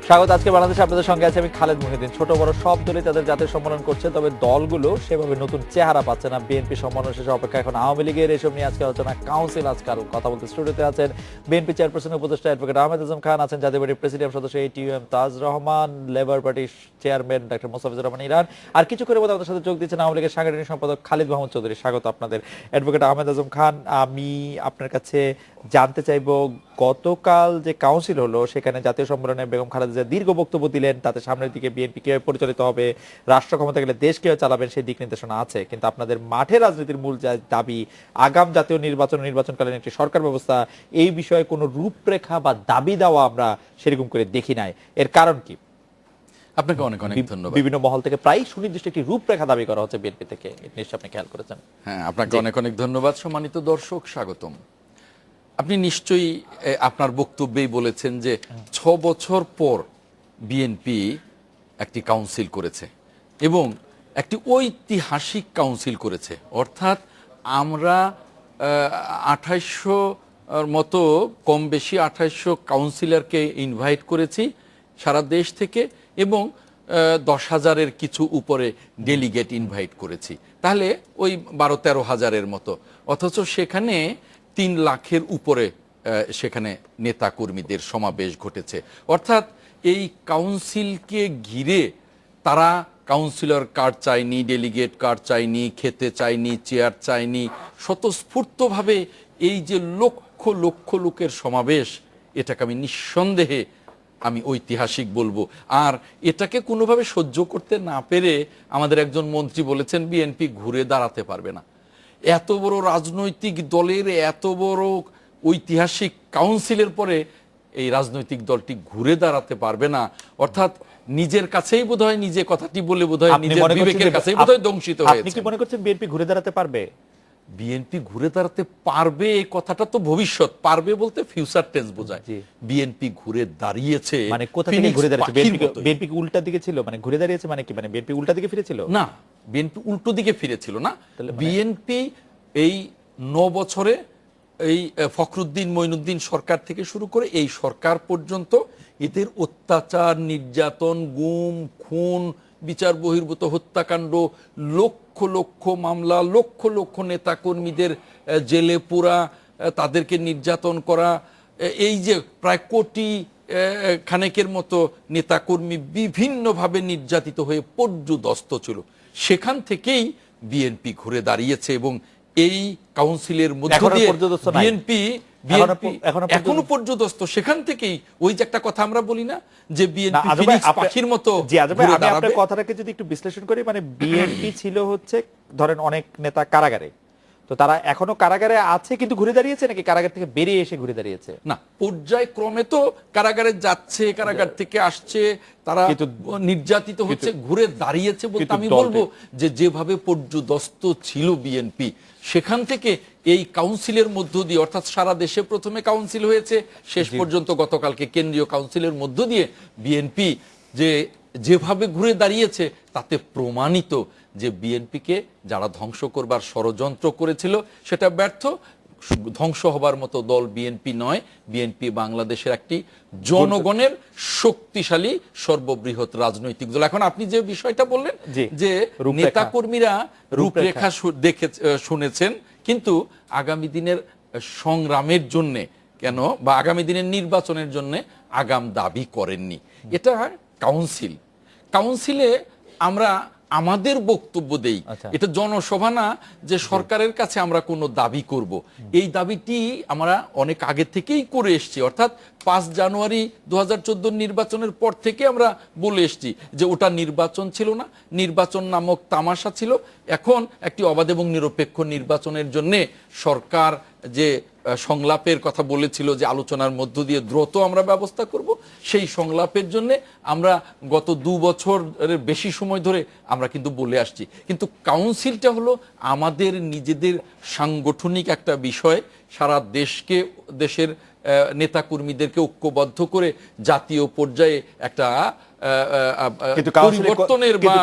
স্বাগত। আজকে বাংলাদেশে আপনাদের সঙ্গে আছে আমি খালেদ মুহিউদ্দিন। ছোট বড় সব দলই তাদের জাতীয় সম্মেলন করছে, তবে দলগুলো সেভাবে নতুন চেহারা পাচ্ছে না। বিএনপি সম্মেলন শেষে অপেক্ষা এখন আওয়ামী লীগের। এসব নিয়ে আজকে আলোচনা কাউন্সিল। আজকাল কথা বলতে স্টুডিওতে আছেন বিএনপি চেয়ারপারসনের উপদেষ্টা অ্যাডভোকেট আহমেদ আজম খান, আছেন জাতীয় পার্টির প্রেসিডিয়াম সদস্য ATM তাজ রহমান, লেবার পার্টির চেয়ারম্যান ডক্টর মোস্তাফিজুর রহমান ইরান, আর কিছুক্ষণের মধ্যে আমাদের সাথে যোগ দিচ্ছেন আওয়ামী লীগের সাংগঠনিক সম্পাদক খালিদ মাহমুদ চৌধুরী। স্বাগত আপনাদের। অ্যাডভোকেট আহমেদ আজম খান, আমি আপনার কাছে জানতে চাইব, গতকাল যে কাউন্সিল হলো সেখানে জাতীয় সম্মেলনে বেগম খালেদা জিয়া দীর্ঘ বক্তব্য দিলেন, তাতে সামনের দিকে বিএনপি কিভাবে পরিচালিত হবে, রাষ্ট্র ক্ষমতা গেলে দেশ কিভাবে চালাবেন সেই দিক নির্দেশনা আছে। কিন্তু আপনাদের মাঠে রাজনীতির মূল দাবি আগাম জাতীয় নির্বাচনকালীন একটি সরকার ব্যবস্থা, এই বিষয়ে কোনো রূপরেখা বা দাবি দেওয়া আমরা সেরকম করে দেখি নাই। এর কারণ কি? আপনাকে অনেক অনেক ধন্যবাদ। বিভিন্ন মহল থেকে প্রায় সুনির্দিষ্ট একটি রূপরেখা দাবি করা হচ্ছে বিএনপি থেকে, নিশ্চয়ই আপনি খেয়াল করেছেন। হ্যাঁ, আপনাকে অনেক অনেক ধন্যবাদ। সম্মানিত দর্শক, স্বাগতম। আপনি নিশ্চয়ই আপনার বক্তব্যেই বলেছেন যে 6 বছর পর বিএনপি একটি কাউন্সিল করেছে এবং একটি ঐতিহাসিক কাউন্সিল করেছে। অর্থাৎ আমরা 2800 মতো, কম বেশি 2800 কাউন্সিলরকে ইনভাইট করেছি সারা দেশ থেকে এবং 10,000-এর কিছু উপরে ডেলিগেট ইনভাইট করেছি। তাহলে ওই 12-13 হাজারের মতো, অথচ সেখানে 3 লাখের উপরে সেখানে নেতা কর্মীদের সমাবেশ ঘটেছে। অর্থাৎ এই কাউন্সিলকে ঘিরে তারা কাউন্সিলর কার্ড চায়নি, ডেলিগেট কার্ড চায়নি, খেতে চায়নি, চেয়ার চায়নি। স্বতঃস্ফূর্তভাবে এই যে লক্ষ লক্ষ লোকের সমাবেশ, এটাকে আমি নিঃসন্দেহে ঐতিহাসিক বলবো। আর এটাকে কোনোভাবে সহ্য করতে না পেরে আমাদের একজন মন্ত্রী বলেছেন বিএনপি ঘুরে দাঁড়াতে পারবে না। এত বড় রাজনৈতিক দলের এত বড় ঐতিহাসিক কাউন্সিলের পরে এই রাজনৈতিক দলটি ঘুরে দাঁড়াতে পারবে না। অর্থাৎ নিজের কাছেই বোধহয় নিজে কথাটি বলে বোধহয় নিজের বিবেকের কাছেই বোধহয় দংশিত হয়েছে। আপনি কি মনে করছেন বিএনপি ঘুরে দাঁড়াতে পারবে? বিএনপি ঘুরে দাঁড়াতে পারবে এই কথাটা তো ভবিষ্যৎ, পারবে বলতে ফিউচার টেন্স বোঝায়। বিএনপি ঘুরে দাঁড়িয়েছে, মানে কোথা থেকে ঘুরে দাঁড়িয়েছে? বিএনপি কি উল্টা দিকে ছিল? মানে ঘুরে দাঁড়িয়েছে মানে কি? মানে বিএনপি উল্টা দিকে ফিরেছিল? না, বিএনপি উল্টো দিকে ফিরেছিল না। বিএনপি এই 9 বছরে এই ফখরুদ্দিন মঈনুদ্দিন সরকার থেকে শুরু করে এই সরকার পর্যন্ত এদের অত্যাচার, নির্যাতন, গুম, খুন, বিচার বহির্ভূত হত্যাকাণ্ড, লক্ষ লক্ষ মামলা, লক্ষ লক্ষ নেতাকর্মীদের জেলে পোরা, তাদেরকে নির্যাতন করা, এই যে প্রায় কোটি খানেকের মতো নেতাকর্মী বিভিন্নভাবে নির্যাতিত হয়ে পর্যুদস্ত ছিল, সেখান থেকেই বিএনপি ঘুরে দাঁড়িয়েছে। এবং এই কাউন্সিলের মধ্য দিয়ে বিএনপি এখনো পর্যদস্ত। সেখান থেকেই ওই যে একটা কথা আমরা বলি না যে বিএনপি ফিনিক্স পাখির মতো ঘুরে দাঁড়াবে। আপনার কথাটাকে যদি একটু বিশ্লেষণ করি, মানে বিএনপি ছিল হচ্ছে ধরেন অনেক নেতা কারাগারে, তো তারা এখনো কারাগারে আছে কিন্তু ঘুরে দাঁড়িয়েছে, নাকি কারাগার থেকে বেরিয়ে এসে ঘুরে দাঁড়িয়েছে? না, পর্যায়ক্রমে তো কারাগারে যাচ্ছে, কারাগার থেকে আসছে, তারা নির্যাতিত হচ্ছে, ঘুরে দাঁড়িয়েছে বলতে আমি বলবো যে যেভাবে পর্যুদস্ত ছিল বিএনপি, সেখান থেকে এই কাউন্সিলের মধ্য দিয়ে, অর্থাৎ সারা দেশে প্রথমে কাউন্সিল হয়েছে, শেষ পর্যন্ত গতকালকে কেন্দ্রীয় কাউন্সিলের মধ্য দিয়ে বিএনপি যেভাবে ঘুরে দাঁড়িয়েছে তাতে প্রমাণিত যে বিএনপিকে যারা ধ্বংস করবার ষড়যন্ত্র করেছিল সেটা ব্যর্থ। ধ্বংস হবার মতো দল বিএনপি নয়। বিএনপি বাংলাদেশের একটি জনগণের শক্তিশালী সর্ববৃহৎ রাজনৈতিক দল। এখন আপনি যে বিষয়টা বললেন যে নেতাকর্মীরা রূপরেখা দেখে শুনেছেন, কিন্তু আগামী দিনের সংগ্রামের জন্য কেন বা আগামী দিনের নির্বাচনের জন্য আগাম দাবি করেননি। এটা কাউন্সিলে আমরা আমাদের বক্তব্য দেই, এটা জনসভা না যে সরকারের কাছে আমরা কোনো দাবি করব। এই দাবিটি আমরা অনেক আগে থেকেই করে এসেছি। অর্থাৎ 5 জানুয়ারি 2014 নির্বাচনের পর থেকে আমরা বলে এসেছি যে ওটা নির্বাচন ছিল না, নির্বাচন নামক তামাশা ছিল। এখন একটি অবাধ এবং নিরপেক্ষ নির্বাচনের জন্য সরকার যে সংলাপের কথা বলেছিল যে আলোচনার মধ্য দিয়ে দ্রুত আমরা ব্যবস্থা করব, সেই সংলাপের জন্য আমরা গত 2 বছরের বেশি সময় ধরে আমরা কিন্তু বলে আসছি। কিন্তু কাউন্সিলটা হলো আমাদের নিজেদের সাংগঠনিক একটা বিষয়, সারা দেশের নেতাকর্মীদেরকে ঐক্যবদ্ধ করে জাতীয় পর্যায়ে একটা পরিবর্তনের বা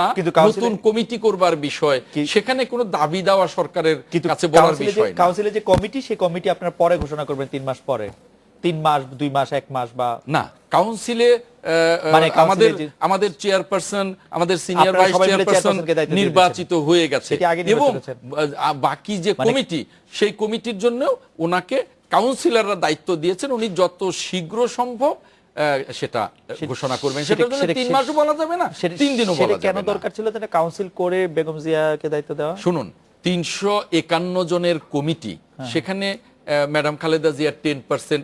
নতুন কমিটি করবার বিষয়। সেখানে কোনো দাবি দেওয়া সরকারের কাছে বলার বিষয় না। কাউন্সিলে যে কমিটি, সেই কমিটি আপনারা পরে ঘোষণা করবেন 3 মাস পরে। 3 মাস 2 মাস 1 মাস বা না, কাউন্সিলে মানে আমাদের কাউন্সিলে আমাদের চেয়ারপারসন, আমাদের সিনিয়র আপনারা ভাইস সবাই মিলে চেয়ারপারসন চেয়ারপারসনকে দায়িত্ব দিয়ে নির্বাচিত হয়ে গেছে সেটি আগে এবং নির্বাচিত বাকি যে মানে- কমিটি, সেই কমিটির জন্য ওনাকে কাউন্সিলররা দায়িত্ব দিয়েছেন। উনি যত শীঘ্র সম্ভব সেটা ঘোষণা করবেন। সেটার জন্য 3 মাসও বলা যাবে না, 3 দিনও বলা যাবে কেন না। দরকার ছিল যে কাউন্সিল করে বেগম জিয়াকে দায়িত্ব দেওয়া? শুনুন, 351 জনের কমিটি, সেখানে ম্যাডাম খালেদা জিয়ার 10%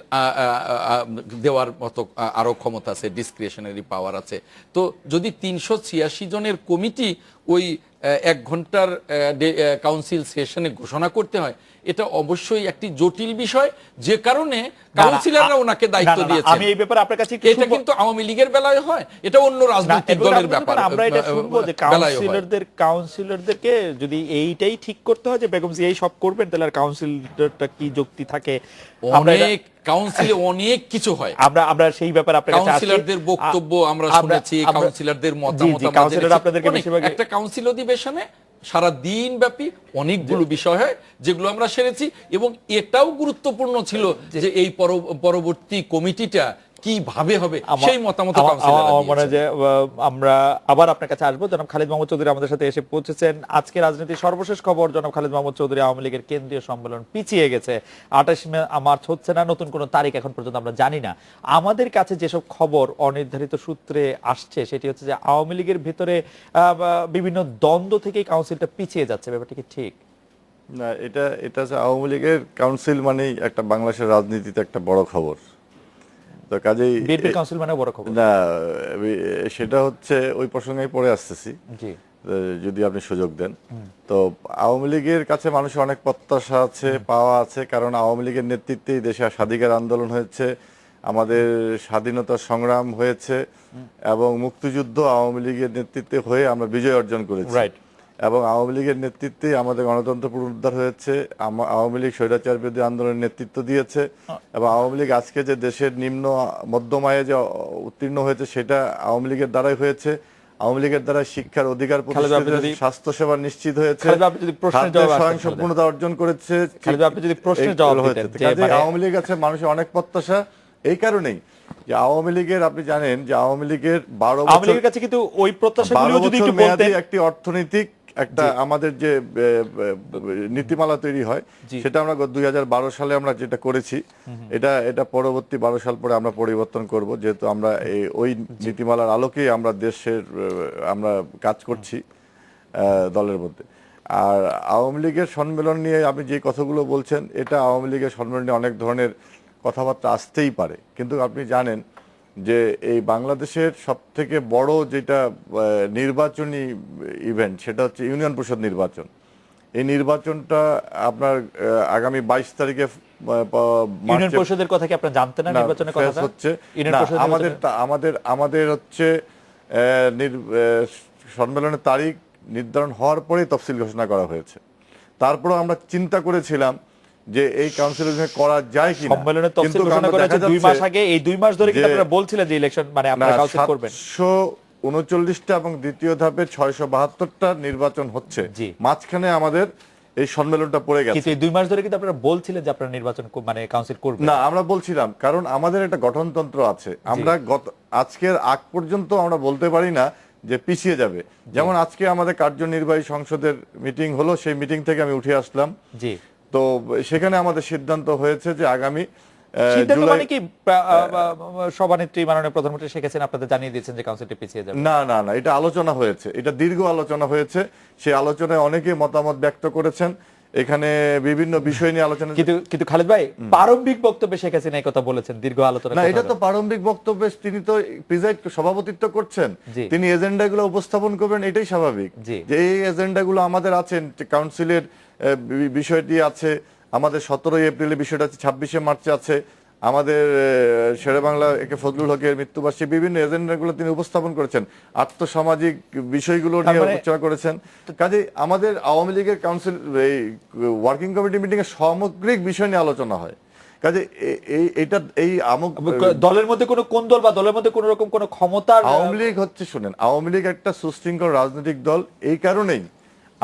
দেওয়ার মতো আরো ক্ষমতা আছে, ডিসক্রিশনারি পাওয়ার আছে। তো যদি 386 জনের কমিটি ওই 1 ঘন্টার কাউন্সিল সেশনে ঘোষণা করতে হয়, এটা অবশ্যই একটি জটিল বিষয়, যে কারণে কাউন্সিলররা ওনাকে দায়িত্ব দিয়েছেন। আমি এই ব্যাপারে আপনার কাছে এটা কিন্তু আওয়ামী লীগের বেলায় হয়, এটা অন্য রাজনৈতিক দলের ব্যাপার। আমরা এটা শুনবো যে কাউন্সিলরদেরকে যদি এইটাই ঠিক করতে হয় যে বেগম জিয়াই সব করবেন, তাহলে আর কাউন্সিলরটা কি যুক্তি থাকে? অনেক কাউন্সিলে অনেক কিছু হয়। আমরা সেই ব্যাপারে আপনার কাছে আসি। কাউন্সিলরদের বক্তব্য আমরা শুনেছি, কাউন্সিলরদের মতামত আমরা কাউন্সিলর আপনাদেরকে জেনেছি। বেশিরভাগ একটা কাউন্সিল অধিবেশনে সারা দিন ব্যাপী অনেকগুলো বিষয় হয়, যেগুলো আমরা সেরেছি। এবং এটাও গুরুত্বপূর্ণ ছিল যে এই পরবর্তী কমিটিটা কিভাবে হবে, সেই মতামত কাউন্সিলররা আমার মনে হয় দিয়েছেন। যে আমরা আবার আপনার কাছে আসবো। জনাব খালিদ মাহমুদ চৌধুরী আমাদের সাথে এসে পৌঁছেছেন। আজকে রাজনীতির সর্বশেষ খবর, জনাব খালিদ মাহমুদ চৌধুরী, আওয়ামী লীগের কেন্দ্রীয় সম্মেলন পিছিয়ে গেছে, 28 মার্চ হচ্ছে না, নতুন কোন তারিখ এখন পর্যন্ত আমরা জানি না। আমাদের কাছে যেসব খবর অনির্ধারিত সূত্রে আসছে, সেটি হচ্ছে যে আওয়ামী লীগের ভিতরে বিভিন্ন দ্বন্দ্ব থেকেই কাউন্সিলটা পিছিয়ে যাচ্ছে। ব্যাপারটা কি ঠিক? না, এটা হচ্ছে আওয়ামী লীগের কাউন্সিল মানেই একটা বাংলাদেশের রাজনীতিতে একটা বড় খবর। তো কাজেই বিএনপির কাউন্সিল মানে বড় খবর না, সেটা হচ্ছে ওই প্রসঙ্গেই পড়ে আসতেছি, জি, যদি আপনি সুযোগ দেন। তো আওয়ামী লীগের কাছে মানুষের অনেক প্রত্যাশা আছে, পাওয়া আছে, কারণ আওয়ামী লীগের নেতৃত্বেই দেশে স্বাধিকার আন্দোলন হয়েছে, আমাদের স্বাধীনতা সংগ্রাম হয়েছে, এবং মুক্তিযুদ্ধ আওয়ামী লীগের নেতৃত্বে হয়ে আমরা বিজয় অর্জন করেছি। রাইট। এবং আওয়ামী লীগের নেতৃত্বে আমাদের গণতন্ত্র পুনরুদ্ধার হয়েছে। আওয়ামী লীগ স্বৈরাচার বিরোধী আন্দোলনের নেতৃত্ব দিয়েছে, এবং আওয়ামী লীগ আজকে যে দেশের নিম্ন মধ্যম আয়ে যে উত্তীর্ণ হয়েছে, সেটা আওয়ামী লীগের দ্বারাই হয়েছে। আওয়ামী লীগের দ্বারা শিক্ষার অধিকার প্রতিষ্ঠিত হয়েছে, স্বাস্থ্য সেবা নিশ্চিত হয়েছে, স্বয়ংসম্পূর্ণতা অর্জন করেছে। আওয়ামী লীগ আছে মানুষের অনেক প্রত্যাশা। এই কারণেই যে আওয়ামী লীগের, আপনি জানেন যে আওয়ামী লীগের 12 বছর কাছে কিন্তু ওই প্রত্যাশাগুলো যদি একটু মেয়াদী বলতেন। একটি অর্থনৈতিক একটা আমাদের যে নীতিমালা তৈরি হয়, সেটা আমরা 2012 সালে আমরা যেটা করেছি, এটা পরবর্তী 12 সাল পরে আমরা পরিবর্তন করব, যেহেতু আমরা ওই নীতিমালার আলোকেই আমরা দেশের আমরা কাজ করছি দলের মধ্যে। আর আওয়ামী লীগের সম্মেলন নিয়ে আপনি যে কথাগুলো বলছেন, এটা আওয়ামী লীগের সম্মেলন নিয়ে অনেক ধরনের কথাবার্তা আসতেই পারে, কিন্তু আপনি জানেন যে এই বাংলাদেশের সবথেকে বড় যেটা নির্বাচনী ইভেন্ট, সেটা হচ্ছে ইউনিয়ন পরিষদ নির্বাচন। এই নির্বাচনটা আপনার আগামী 22 তারিখে ইউনিয়ন পরিষদের কথা কি আপনারা জানতেন না? নির্বাচনের কথা হচ্ছে আমাদের হচ্ছে সম্মেলনের তারিখ নির্ধারণ হওয়ার পরেই তফসিল ঘোষণা করা হয়েছে। তারপরে আমরা চিন্তা করেছিলাম যে এই কাউন্সিল করা যায় কি, সম্মেলনের তফসিল ঘোষণা করা হয়েছে 2 মাস আগে। এই 2 মাস ধরে কি আপনারা বলছিলেন যে ইলেকশন মানে আপনারা কাউন্সিল করবেন? 739টা এবং দ্বিতীয় ধাপে 672টা নির্বাচন হচ্ছে, মাঝখানে আমাদের এই সম্মেলনটা পড়ে গেছে। কিন্তু এই 2 মাস ধরে কিন্তু আপনারা বলছিলেন যে আপনারা নির্বাচন মানে কাউন্সিল করবেন না। আমরা বলছিলাম কারণ আমাদের একটা গঠনতন্ত্র আছে। আমরা আজকের আগ পর্যন্ত আমরা বলতে পারি না যে পিছিয়ে যাবে। যেমন আজকে আমাদের কার্যনির্বাহী সংসদের মিটিং হলো, সেই মিটিং থেকে আমি উঠে আসলাম। জি। তো সেখানে আমাদের সিদ্ধান্ত হয়েছে যে আগামী মানে কি সভানেত্রী মাননীয় প্রধানমন্ত্রী শেখ হাসিনা আপনাদের জানিয়ে দিয়েছেন যে কাউন্সিলটা পিছিয়ে যাবে? না, এটা আলোচনা হয়েছে, এটা দীর্ঘ আলোচনা হয়েছে। সেই আলোচনায় অনেকে মতামত ব্যক্ত করেছেন, এখানে বিভিন্ন বিষয় নিয়ে আলোচনা। কিন্তু খালেদ ভাই, প্রারম্ভিক বক্তব্যে শেখ হাসিনা এই কথা বলেছেন, দীর্ঘ আলোচনা। না, এটা তো প্রারম্ভিক বক্তব্যে তিনি তো সভাপতিত্ব করছেন, তিনি এজেন্ডাগুলো উপস্থাপন করবেন, এটাই স্বাভাবিক। যে এই এজেন্ডাগুলো আমাদের আছেন, কাউন্সিলের বিষয়টি আছে আমাদের 17 এপ্রিলে, বিষয়টা আছে 26 মার্চে আছে আমাদের শেরেবাংলা একে ফজলুল হকের মৃত্যুবার্ষিকী, বিভিন্ন এজেন্ডাগুলো তিনি উপস্থাপন করেছেন, আর্থসামাজিক বিষয়গুলো নিয়ে আলোচনা করেছেন। কাজে আমাদের আওয়ামী লীগের কাউন্সিল এই ওয়ার্কিং কমিটি মিটিং এ সামগ্রিক বিষয় নিয়ে আলোচনা হয়। কাজে এটা এই দলের মধ্যে কোন দল বা দলের মধ্যে কোন রকম কোন ক্ষমতা, আওয়ামী লীগ হচ্ছে, শুনেন, আওয়ামী লীগ একটা সুশৃঙ্খল রাজনৈতিক দল। এই কারণেই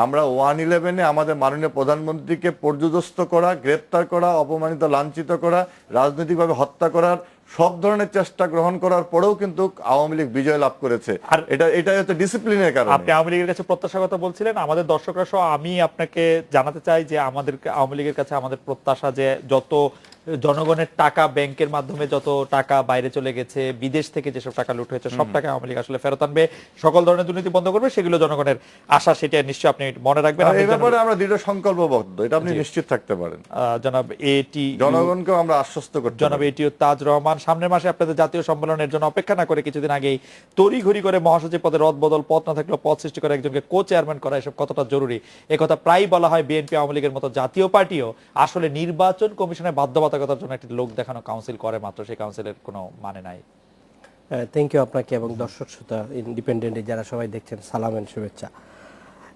আমরা 111-এ আমাদের মাননীয় প্রধানমন্ত্রীকে পর্যদস্ত করা, গ্রেপ্তার করা, অপমানিত, লাঞ্ছিত করা, রাজনৈতিকভাবে হত্যা করার সব ধরনের চেষ্টা গ্রহণ করার পরেও কিন্তু আওয়ামী লীগ বিজয় লাভ করেছে। আর এটাই হচ্ছে ডিসিপ্লিনের কারণে। আপনি আওয়ামী লীগের কাছে প্রত্যাশার কথা বলছিলেন, আমাদের দর্শকরা সহ আমি আপনাকে জানাতে চাই যে আমাদের আওয়ামী লীগের কাছে আমাদের প্রত্যাশা যে যত জনগণের টাকা ব্যাংকের মাধ্যমে যত টাকা বাইরে চলে গেছে, বিদেশ থেকে যেসব টাকা লুট হয়েছে সব টাকা আওয়ামী লীগ আসলে ফেরত আনবে, সকল ধরনের দুর্নীতি বন্ধ করবে, সেগুলো জনগণের আশা, সেটা নিশ্চয়ই আপনি মনে রাখবেন। এই ব্যাপারে আমরা দৃঢ় সংকল্পবদ্ধ, এটা আপনি নিশ্চিত থাকতে পারেন। জনাব এটি জনগণকে আমরা আশ্বস্ত করতে জনাব এটিও তাজ রহমান, সামনের মাসে আপনাদের জাতীয় সম্মেলনের জন্য অপেক্ষা না করে কিছুদিন আগেই তড়িঘড়ি করে মহাসচিব পদে রদবদল, পদ না থাকলেও পদ সৃষ্টি করে একজনকে কো চেয়ারম্যান করা, এসব কতটা জরুরি একথা প্রায় বলা হয়। বিএনপি আওয়ামী লীগের মতো জাতীয় পার্টিও আসলে নির্বাচন কমিশনের বাধ্যবাধকতার জন্য একটি লোক দেখানো কাউন্সিল করে মাত্র, সেই কাউন্সিলের কোনো মানে নাই। থ্যাংক ইউ আপনাকে এবং দর্শক শ্রোতা ইন্ডিপেন্ডেন্টে যারা সবাই দেখছেন, সালাম এন্ড শুভেচ্ছা।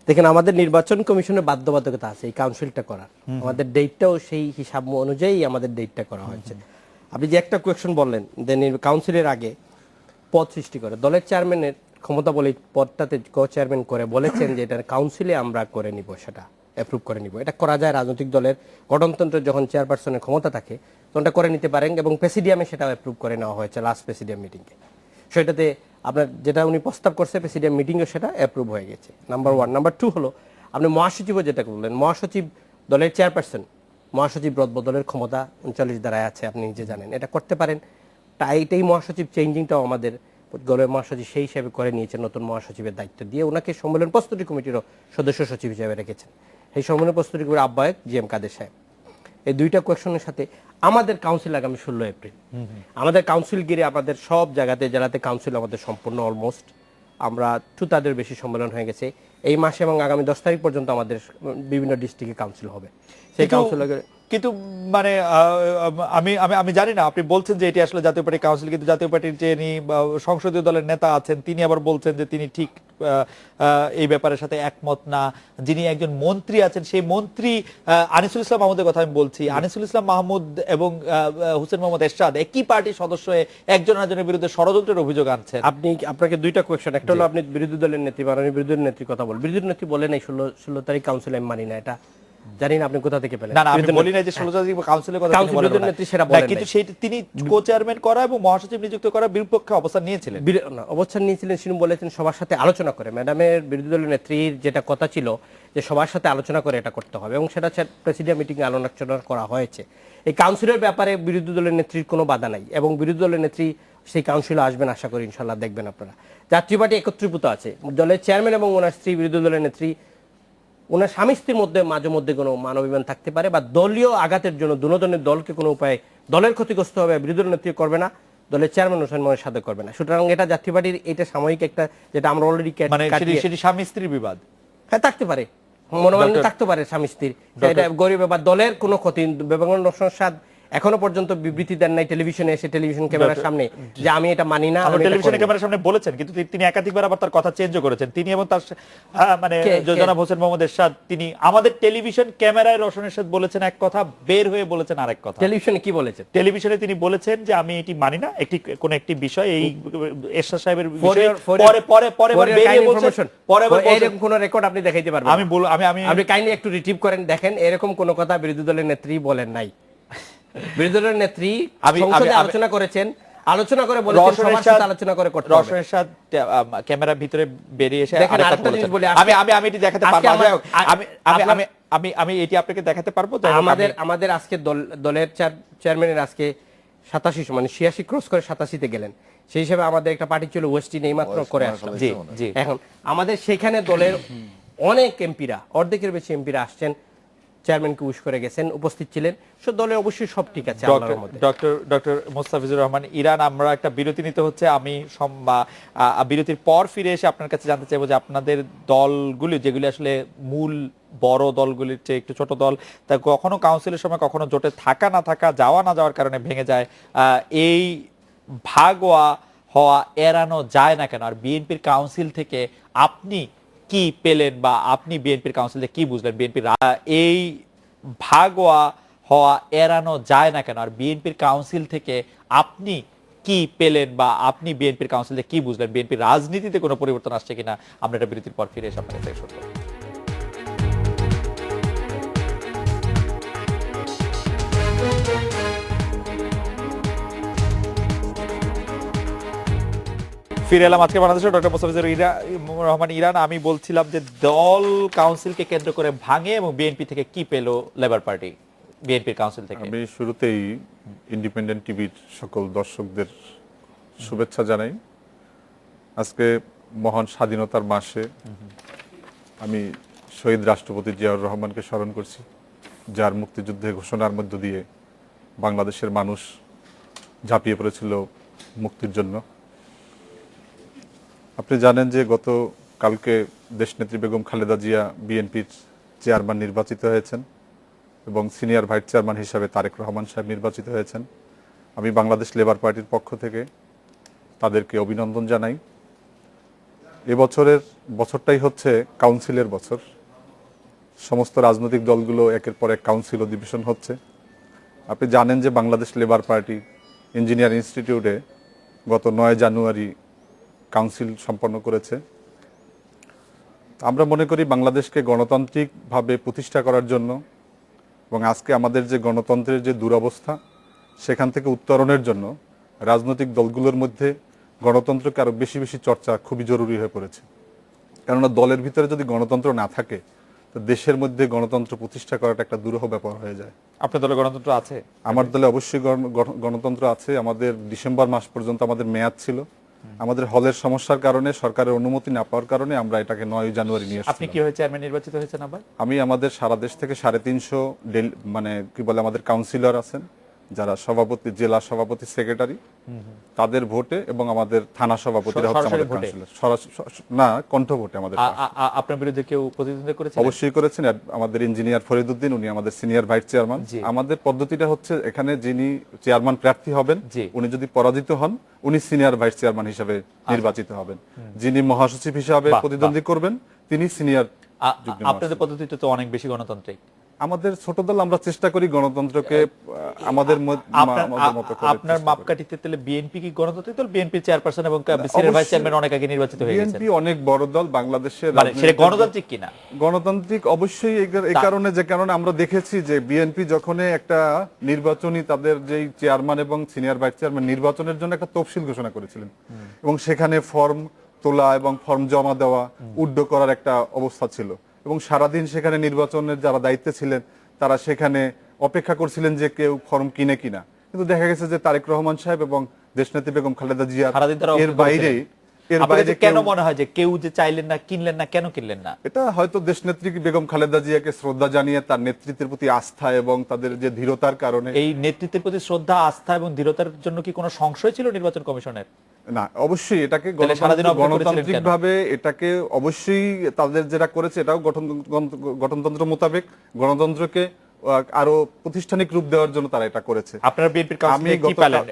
দেখেন, আমাদের নির্বাচন কমিশনের বাধ্যবাধকতা আছে এই কাউন্সিলটা করার, আমাদের ডেটটাও সেই হিসাব অনুযায়ী আমাদের ডেটটা করা হয়েছে। আপনি যে একটা কোয়েশ্চন বললেন, কাউন্সিলের আগে পদ সৃষ্টি করে দলের চেয়ারম্যানের ক্ষমতা বলে পদটাতে কো চেয়ারম্যান করে বলেছেন যে এটা কাউন্সিলে আমরা করে নিব, সেটা অ্যাপ্রুভ করে নিব। এটা করা যায়, রাজনৈতিক দলের গঠনতন্ত্রের যখন চেয়ারপারসনের ক্ষমতা থাকে তখন এটা করে নিতে পারেন, এবং প্রেসিডিয়ামে সেটা অ্যাপ্রুভ করে নেওয়া হয়েছে লাস্ট প্রেসিডিয়াম মিটিংয়ে। সেটাতে আপনার যেটা উনি প্রস্তাব করছে প্রেসিডিয়াম মিটিংয়ে সেটা অ্যাপ্রুভ হয়ে গেছে, নাম্বার 1। নাম্বার 2 হলো আপনি মহাসচিবও যেটা বললেন, মহাসচিব দলের চেয়ারপারসন, মহাসচিব রদবদলের ক্ষমতা 39 ধারায় আছে, আপনি নিজে জানেন, এটা করতে পারেন। তাই এটাই মহাসচিব চেঞ্জিংটাও আমাদের দলের মহাসচিব সেই হিসাবে করে নিয়েছেন, নতুন মহাসচিবের দায়িত্ব দিয়ে ওনাকে সম্মেলন প্রস্তুতি কমিটিরও সদস্য সচিব হিসেবে রেখেছেন। এই সম্মেলন প্রস্তুতি কমিটির আহ্বায়ক GM কাদের সাহেব। এই দুইটা কোয়েশনের সাথে আমাদের কাউন্সিল আগামী 16 এপ্রিল, আমাদের কাউন্সিল গিরে আমাদের সব জায়গাতে জেলাতে কাউন্সিল আমাদের সম্পূর্ণ অলমোস্ট, আমরা 2/3 বেশি সম্মেলন হয়ে গেছে এই মাসে, এবং আগামী 10 তারিখ পর্যন্ত আমাদের বিভিন্ন ডিস্ট্রিক্টে কাউন্সিল হবে। সেই কাউন্সিল কিন্তু মানে আমি আমি আমি জানি না, আপনি বলছেন যে এটি আসলে জাতীয় পার্টি কাউন্সিল, কিন্তু জাতীয় পার্টির যিনি সংসদীয় দলের নেতা আছেন তিনি আবার বলছেন যে তিনি ঠিক এই ব্যাপারের সাথে একমত না। যিনি একজন মন্ত্রী আছেন, সেই মন্ত্রী আনিসুল ইসলাম মাহমুদের কথা আমি বলছি, আনিসুল ইসলাম মাহমুদ এবং হোসেন মোহাম্মদ এরশাদ একই পার্টির সদস্য হয়ে একজন আরেকজনের বিরুদ্ধে ষড়যন্ত্রের অভিযোগ আনছেন। আপনাকে দুইটা কোয়েশ্চেন, একটা হলো আপনি বিরোধী দলের নেত্রী, মাননীয় বিরোধী দলের নেত্রীর কথা বল, বিরোধী নেত্রী বলে নাই 16 তারিখ কাউন্সিল আমি মানি না, এটা জানি না আপনি কোথা থেকে পেলেন। না, আমি বলি না যে 16 তারিখ কাউন্সিলের কথা তিনি বলেন না, কিন্তু সেই তিনি কো চেয়ারম্যান করা এবং মহাসচিব নিযুক্ত করা বিপক্ষে অবস্থান নিয়েছিলেন, অবস্থান নিয়েছিলেন। তিনি বলেছেন সবার সাথে আলোচনা করে, ম্যাডামের বিরোধী দলের নেত্রীর যেটা কথা ছিল যে সবার সাথে আলোচনা করে এটা করতে হবে, এবং সেটা প্রেসিডিয়াম মিটিং এ আলোচনা করা হয়েছে। এই কাউন্সিলের ব্যাপারে বিরোধী দলের নেত্রীর কোনো বাধা নাই, এবং বিরোধী দলের নেত্রী সেই কাউন্সিলে আসবেন আশা করি, ইনশাল্লাহ দেখবেন আপনারা। জাতীয় পার্টি একত্রীভূত আছে, দলের চেয়ারম্যান এবং ওনার স্ত্রী, বিরোধী দলের নেত্রী, ওনার স্বামী স্ত্রীর মধ্যে মাঝে মধ্যে কোনো মানবিমান থাকতে পারে, বা দলীয় আঘাতের জন্য দুজনের দলকে কোনো উপায়ে দলের ক্ষতিগ্রস্ত হবে বিরোধী দলের নেত্রী করবে না, দলের চেয়ারম্যান হোসেন মোহাম্মদের সাথে করবে না। সুতরাং এটা জাতীয় পার্টির এটা সাময়িক একটা, যেটা আমরা অলরেডি মানে সেটি স্বামী স্ত্রীর বিবাদ, হ্যাঁ থাকতে পারে, মনোমালিন্য থাকতে পারে স্বামী স্ত্রীর, এটা গরিব বা দলের কোনো ক্ষতি। বেগম রওশন এখনো পর্যন্ত বিবৃতি দেন নাই টেলিভিশনে এসে, টেলিভিশন ক্যামেরার সামনে, যে আমি এটা মানি না। টেলিভিশন ক্যামেরার সামনে বলেছেন, কিন্তু তিনি একাধিকবার আবার তার কথা চেঞ্জও করেছেন। তিনি এবং তার মানে জনাব হোসেন মোহাম্মদ এরশাদ, তিনি আমাদের টেলিভিশন ক্যামেরায় রওশন এরশাদ বলেছেন এক কথা, বের হয়ে বলেছেন আরেক কথা। টেলিভিশনে কি বলেছেন? টেলিভিশনে তিনি বলেছেন যে আমি এটি মানি না, কোন একটি বিষয়, এই এরশাদ সাহেবের বিষয়ে পরে বেরিয়ে বলছেন, পরে এরকম কোন রেকর্ড আপনি দেখাইতে পারবেন? আপনি কাইন্ডলি একটু রিট্রিভ করেন, দেখেন এরকম কোন কথা বিরোধী দলের নেত্রী বলেন নাই। বিরোধী দলের নেত্রী সংসদে আলোচনা করেছেন, আলোচনা করে বলেছেন সবার সাথে আলোচনা করে করতে হবে। রওশন এরশাদ ক্যামেরার ভিতরে বেরিয়ে এসে আরেকটা বলেছেন। আমি এটি দেখাতে পারবো, আমি এটি আপনাকে দেখাতে পারবো। আমাদের আজকে দলের চেয়ারম্যানের আজকে 87 মানে 86 ক্রস করে 87 তে গেলেন, সেই হিসেবে আমাদের একটা পার্টি ছিল ওয়েস্টিন, এই মাত্র করে আসলাম। এখন আমাদের সেখানে দলের অনেক এমপিরা, অর্ধেকের বেশি এমপিরা আসছেন, চেয়ারম্যানকে উইশ করে গেছেন, উপস্থিত ছিলেন। দলে অবশ্যই সব ঠিক আছে। ডক্টর মোস্তাফিজুর রহমান ইরান, আমরা একটা বিরতি নিতে হচ্ছে। আমি বিরতির পর ফিরে এসে আপনার কাছে জানতে চাইবো যে আপনাদের দলগুলি, যেগুলি আসলে মূল বড় দলগুলির চেয়ে একটু ছোট দল, তা কখনো কাউন্সিলের সময় কখনো জোটে থাকা না থাকা, যাওয়া না যাওয়ার কারণে ভেঙে যায়, এই ভাগ হওয়া এড়ানো যায় না কেন? আর বিএনপির কাউন্সিল থেকে আপনি কি পেলেন, বা আপনি বিএনপির কাউন্সিল থেকে কি বুঝলেন? বিএনপির এই ভাগ হওয়া এড়ানো যায় না কেন? আর বিএনপির কাউন্সিল থেকে আপনি কি পেলেন, বা আপনি বিএনপির কাউন্সিল থেকে কি বুঝলেন? বিএনপির রাজনীতিতে কোনো পরিবর্তন আসছে কিনা? আমরা এটা বিরতির পর ফিরে এসে আপনার কাছে শুনবো। ফিরে এলাম আজকে বাংলাদেশের ডক্টর মোস্তাফিজুর রহমান ইরান। আমি বলছিলাম যে দল কাউন্সিলকে কেন্দ্র করে ভাঙে এবং বিএনপি থেকে কি পেল লেবার পার্টি বিএনপির কাউন্সিল থেকে? আমি শুরুতেই ইন্ডিপেন্ডেন্ট টিভির সকল দর্শকদের শুভেচ্ছা জানাই। আজকে মহান স্বাধীনতার মাসে আমি শহীদ রাষ্ট্রপতি জিয়াউর রহমানকে স্মরণ করছি, যার মুক্তিযুদ্ধের ঘোষণার মধ্য দিয়ে বাংলাদেশের মানুষ ঝাঁপিয়ে পড়েছিল মুক্তির জন্য। আপনি জানেন যে গত কালকে দেশনেত্রী বেগম খালেদা জিয়া বিএনপির চেয়ারম্যান নির্বাচিত হয়েছেন এবং সিনিয়র ভাইস চেয়ারম্যান হিসাবে তারেক রহমান সাহেব নির্বাচিত হয়েছেন। আমি বাংলাদেশ লেবার পার্টির পক্ষ থেকে তাদেরকে অভিনন্দন জানাই। এবছরের বছরটাই হচ্ছে কাউন্সিলের বছর। সমস্ত রাজনৈতিক দলগুলো একের পর এক কাউন্সিল অধিবেশন হচ্ছে। আপনি জানেন যে বাংলাদেশ লেবার পার্টি ইঞ্জিনিয়ার ইনস্টিটিউটে গত 9 জানুয়ারি কাউন্সিল সম্পন্ন করেছে। আমরা মনে করি বাংলাদেশকে গণতান্ত্রিকভাবে প্রতিষ্ঠা করার জন্য এবং আজকে আমাদের যে গণতন্ত্রের যে দুরবস্থা সেখান থেকে উত্তরণের জন্য রাজনৈতিক দলগুলোর মধ্যে গণতন্ত্রকে আরো বেশি বেশি চর্চা খুবই জরুরি হয়ে পড়েছে। কেননা দলের ভিতরে যদি গণতন্ত্র না থাকে তো দেশের মধ্যে গণতন্ত্র প্রতিষ্ঠা করাটা একটা দুরূহ ব্যাপার হয়ে যায়। আপনার দলে গণতন্ত্র আছে? আমার দলে অবশ্যই গণতন্ত্র আছে। আমাদের ডিসেম্বর মাস পর্যন্ত আমাদের মেয়াদ ছিল। আমাদের হলের সমস্যার কারণে, সরকারের অনুমতি না পাওয়ার কারণে আমরা এটাকে 9 জানুয়ারি নিয়ে আপনি কি হয়ে চেয়ারম্যান নির্বাচিত হয়েছেন আবার? আমি আমাদের সারা দেশ থেকে 350 মানে কি বলে আমাদের কাউন্সিলর আছেন, যারা সভাপতি, জেলা সভাপতি, সেক্রেটারি, তাদের ভোটে এবং আমাদের থানা সভাপতিরা হচ্ছে আমাদের কাউন্সিলর। না, কণ্ঠ ভোটে আমাদের। আপনার বিরুদ্ধে কেউ প্রতিদ্বন্দ্বিতা করেছে? অবশ্যই করেছেন। আমাদের ইঞ্জিনিয়ার ফরিদউদ্দিন, উনি আমাদের সিনিয়র ভাইস চেয়ারম্যান। আমাদের পদ্ধতিটা হচ্ছে এখানে যিনি চেয়ারম্যান প্রার্থী হবেন উনি যদি পরাজিত হন উনি সিনিয়র ভাইস চেয়ারম্যান হিসেবে নির্বাচিত হবেন। যিনি মহাসচিব হিসাবে প্রতিদ্বন্দ্বী করবেন তিনি সিনিয়র। আপনাদের পদ্ধতিতে তো অনেক বেশি গণতান্ত্রিক। আমাদের ছোট দল, আমরা চেষ্টা করি গণতন্ত্রকে আমাদের মতো করে। আপনার মাপকাঠিতে তাহলে বিএনপি কি গণতান্ত্রিক দল? বিএনপি চেয়ারপারসন এবং সিনিয়র ভাইস চেয়ারম্যান অনেক আগে নির্বাচিত হয়ে গেছেন। বিএনপি অনেক বড় দল বাংলাদেশের। মানে সেটা গণতান্ত্রিক কিনা? গণতান্ত্রিক অবশ্যই। এই কারণে যে কারণে আমরা দেখেছি যে বিএনপি যখন একটা নির্বাচনী তাদের যেই চেয়ারম্যান এবং সিনিয়র ভাইস চেয়ারম্যান নির্বাচনের জন্য একটা তফসিল ঘোষণা করেছিলেন এবং সেখানে ফর্ম তোলা এবং ফর্ম জমা দেওয়া, উড্ড করার একটা অবস্থা ছিল এবং সারাদিন সেখানে নির্বাচনের যারা দায়িত্বে ছিলেন তারা সেখানে অপেক্ষা করছিলেন যে কেউ ফর্ম কিনে কিনা, কিন্তু দেখা গেছে যে তারেক রহমান সাহেব এবং দেশনেত্রী বেগম খালেদা জিয়া এর বাইরে কেন মনে হয় যে কেউ যে চাইলেন না, কিনলেন না, কেন কিনলেন না? এটা হয়তো দেশনেত্রী বেগম খালেদা জিয়াকে শ্রদ্ধা জানিয়ে তার নেতৃত্বের প্রতি আস্থা এবং তাদের যে ধীরতার কারণে। এই নেতৃত্বের প্রতি শ্রদ্ধা, আস্থা এবং ধীরতার জন্য কি কোনো সংশয় ছিল নির্বাচন কমিশনের? না, অবশ্যই এটাকে গণতান্ত্রিক ভাবে এটাকে অবশ্যই তাদের যেটা করেছে এটাও গঠনতন্ত্র মোতাবেক গণতন্ত্রকে আরো প্রাতিষ্ঠানিক রূপ দেওয়ার জন্য তারা এটা করেছে। আপনারা বিএনপির কাউন্সিল থেকে কি পেলেন?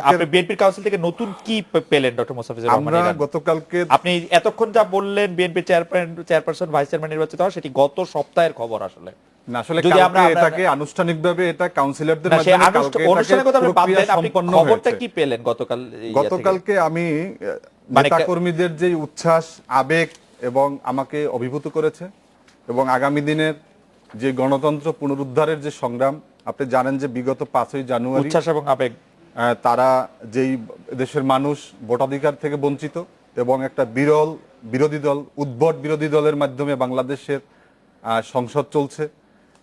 আপনি বিএনপির কাউন্সিল থেকে নতুন কি পেলেন ডক্টর মোস্তাফিজুর রহমান? আমরা গতকালকে, আপনি এতক্ষণ যা বললেন বিএনপি চেয়ারপারসন ভাইস চেয়ারম্যান নির্বাচিত হওয়া, সেটি গত সপ্তাহের খবর আসলে। না, আসলে কালকে এটাকে আনুষ্ঠানিকভাবে এটা কাউন্সিলরদের মাধ্যমে কালকে খবরটা কি পেলেন গতকাল? গতকালকে আমি নেতাকর্মীদের যে উচ্ছ্বাস, আবেগ এবং আমাকে অভিভূত করেছে এবং আগামী দিনের যে গণতন্ত্র পুনরুদ্ধারের যে সংগ্রাম, আপনি জানেন যে বিগত 5 জানুয়ারি উচ্ছ্বাস এবং আবেগ তারা যেই দেশের মানুষ ভোটাধিকার থেকে বঞ্চিত এবং একটা বিরল বিরোধী দল, উদ্ভট বিরোধী দলের মাধ্যমে বাংলাদেশের সংসদ চলছে,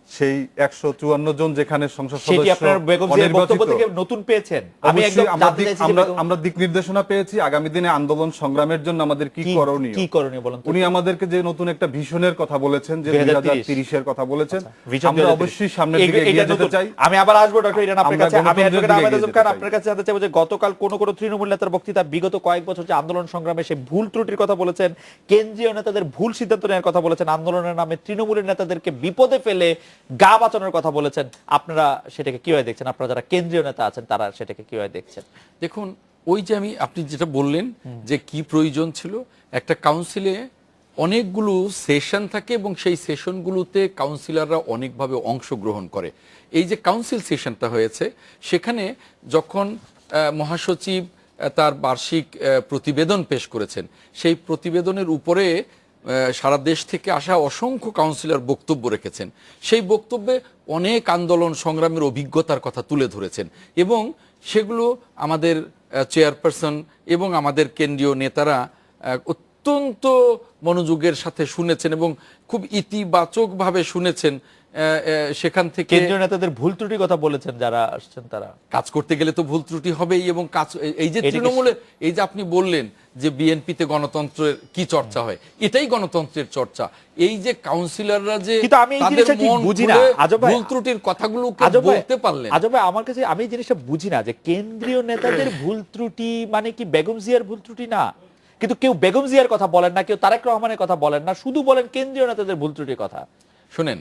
সেই 154 জন যেখানে সংসদ সদস্য নতুন পেয়েছেন। আমরা দিক নির্দেশনা পেয়েছি আগামী দিনে আন্দোলন সংগ্রামের জন্য আমাদের কি করণীয় বলেন। উনি আমাদেরকে যে নতুন একটা ভিশনের কথা বলেছেন, যে 2030 এর কথা বলেছেন, আমরা অবশ্যই সামনের দিকে এগিয়ে যেতে চাই। আমি আবার আসবো ডক্টর ইরান আপনার কাছে। আমি অ্যাডভোকেট আহমেদ আজম খান আপনার কাছে জানতে চাইবো যে গতকাল কোন তৃণমূল নেতার বক্তৃতা বিগত কয়েক বছর যে আন্দোলন সংগ্রামে সে ভুল ত্রুটির কথা বলেছেন, কেন্দ্রীয় নেতাদের ভুল সিদ্ধান্ত নেওয়ার কথা বলেছেন, আন্দোলনের নামে তৃণমূলের নেতাদেরকে বিপদে ফেলে গা বাঁচানোর কথা বলেছেন, আপনারা সেটাকে কিভাবে দেখছেন? আপনারা যারা কেন্দ্রীয় নেতা আছেন তারা সেটাকে কিভাবে দেখছেন? দেখুন, ওই যে আপনি যেটা বললেন যে কি প্রয়োজন ছিল, একটা কাউন্সিলে অনেকগুলো সেশন থাকে এবং সেই সেশনগুলোতে কাউন্সিলররা অনেকভাবে অংশগ্রহণ করে। এই যে কাউন্সিল সেশনটা হয়েছে সেখানে যখন মহাসচিব তার বার্ষিক প্রতিবেদন পেশ করেছেন, সেই প্রতিবেদনের উপরে সারা দেশ থেকে আসা অসংখ্য কাউন্সিলর বক্তব্য রেখেছেন। সেই বক্তব্যে অনেক আন্দোলন সংগ্রামের অভিজ্ঞতার কথা তুলে ধরেছেন এবং সেগুলো আমাদের চেয়ারপারসন এবং আমাদের কেন্দ্রীয় নেতারা অত্যন্ত মনোযোগের সাথে শুনেছেন এবং খুব ইতিবাচকভাবে শুনেছেন। সেখান থেকে কেন্দ্রীয় নেতাদের ভুল ত্রুটির কথা বলেছেন যারা আসছেন তারা। কাজ করতে গেলে তো ভুল ত্রুটি হবেই, এবং কাজ এই যে এটাকে- তৃণমূলে এই যে আপনি বললেন যে বিএনপিতে গণতন্ত্রের কি চর্চা হয়, এটাই গণতন্ত্রের চর্চা। এই যে কাউন্সিলররা যে কিন্তু আমি এই তাদের জিনিসটা ঠিক মন বুঝি না, খুলে আজব ভাই। ভুল ত্রুটির কথাগুলো আজব ভাই, বলতে পারলেন। আজব ভাই, আমার কাছে আমি এই জিনিসটা বুঝি না যে কেন্দ্রীয় নেতাদের ভুল ত্রুটি মানে কি বেগম জিয়ার ভুল ত্রুটি না? কিন্তু কেউ বেগম জিয়ার কথা বলেন না, কেউ তারেক রহমানের কথা বলেন না, শুধু বলেন কেন্দ্রীয় নেতাদের ভুল ত্রুটির কথা। শুনেন,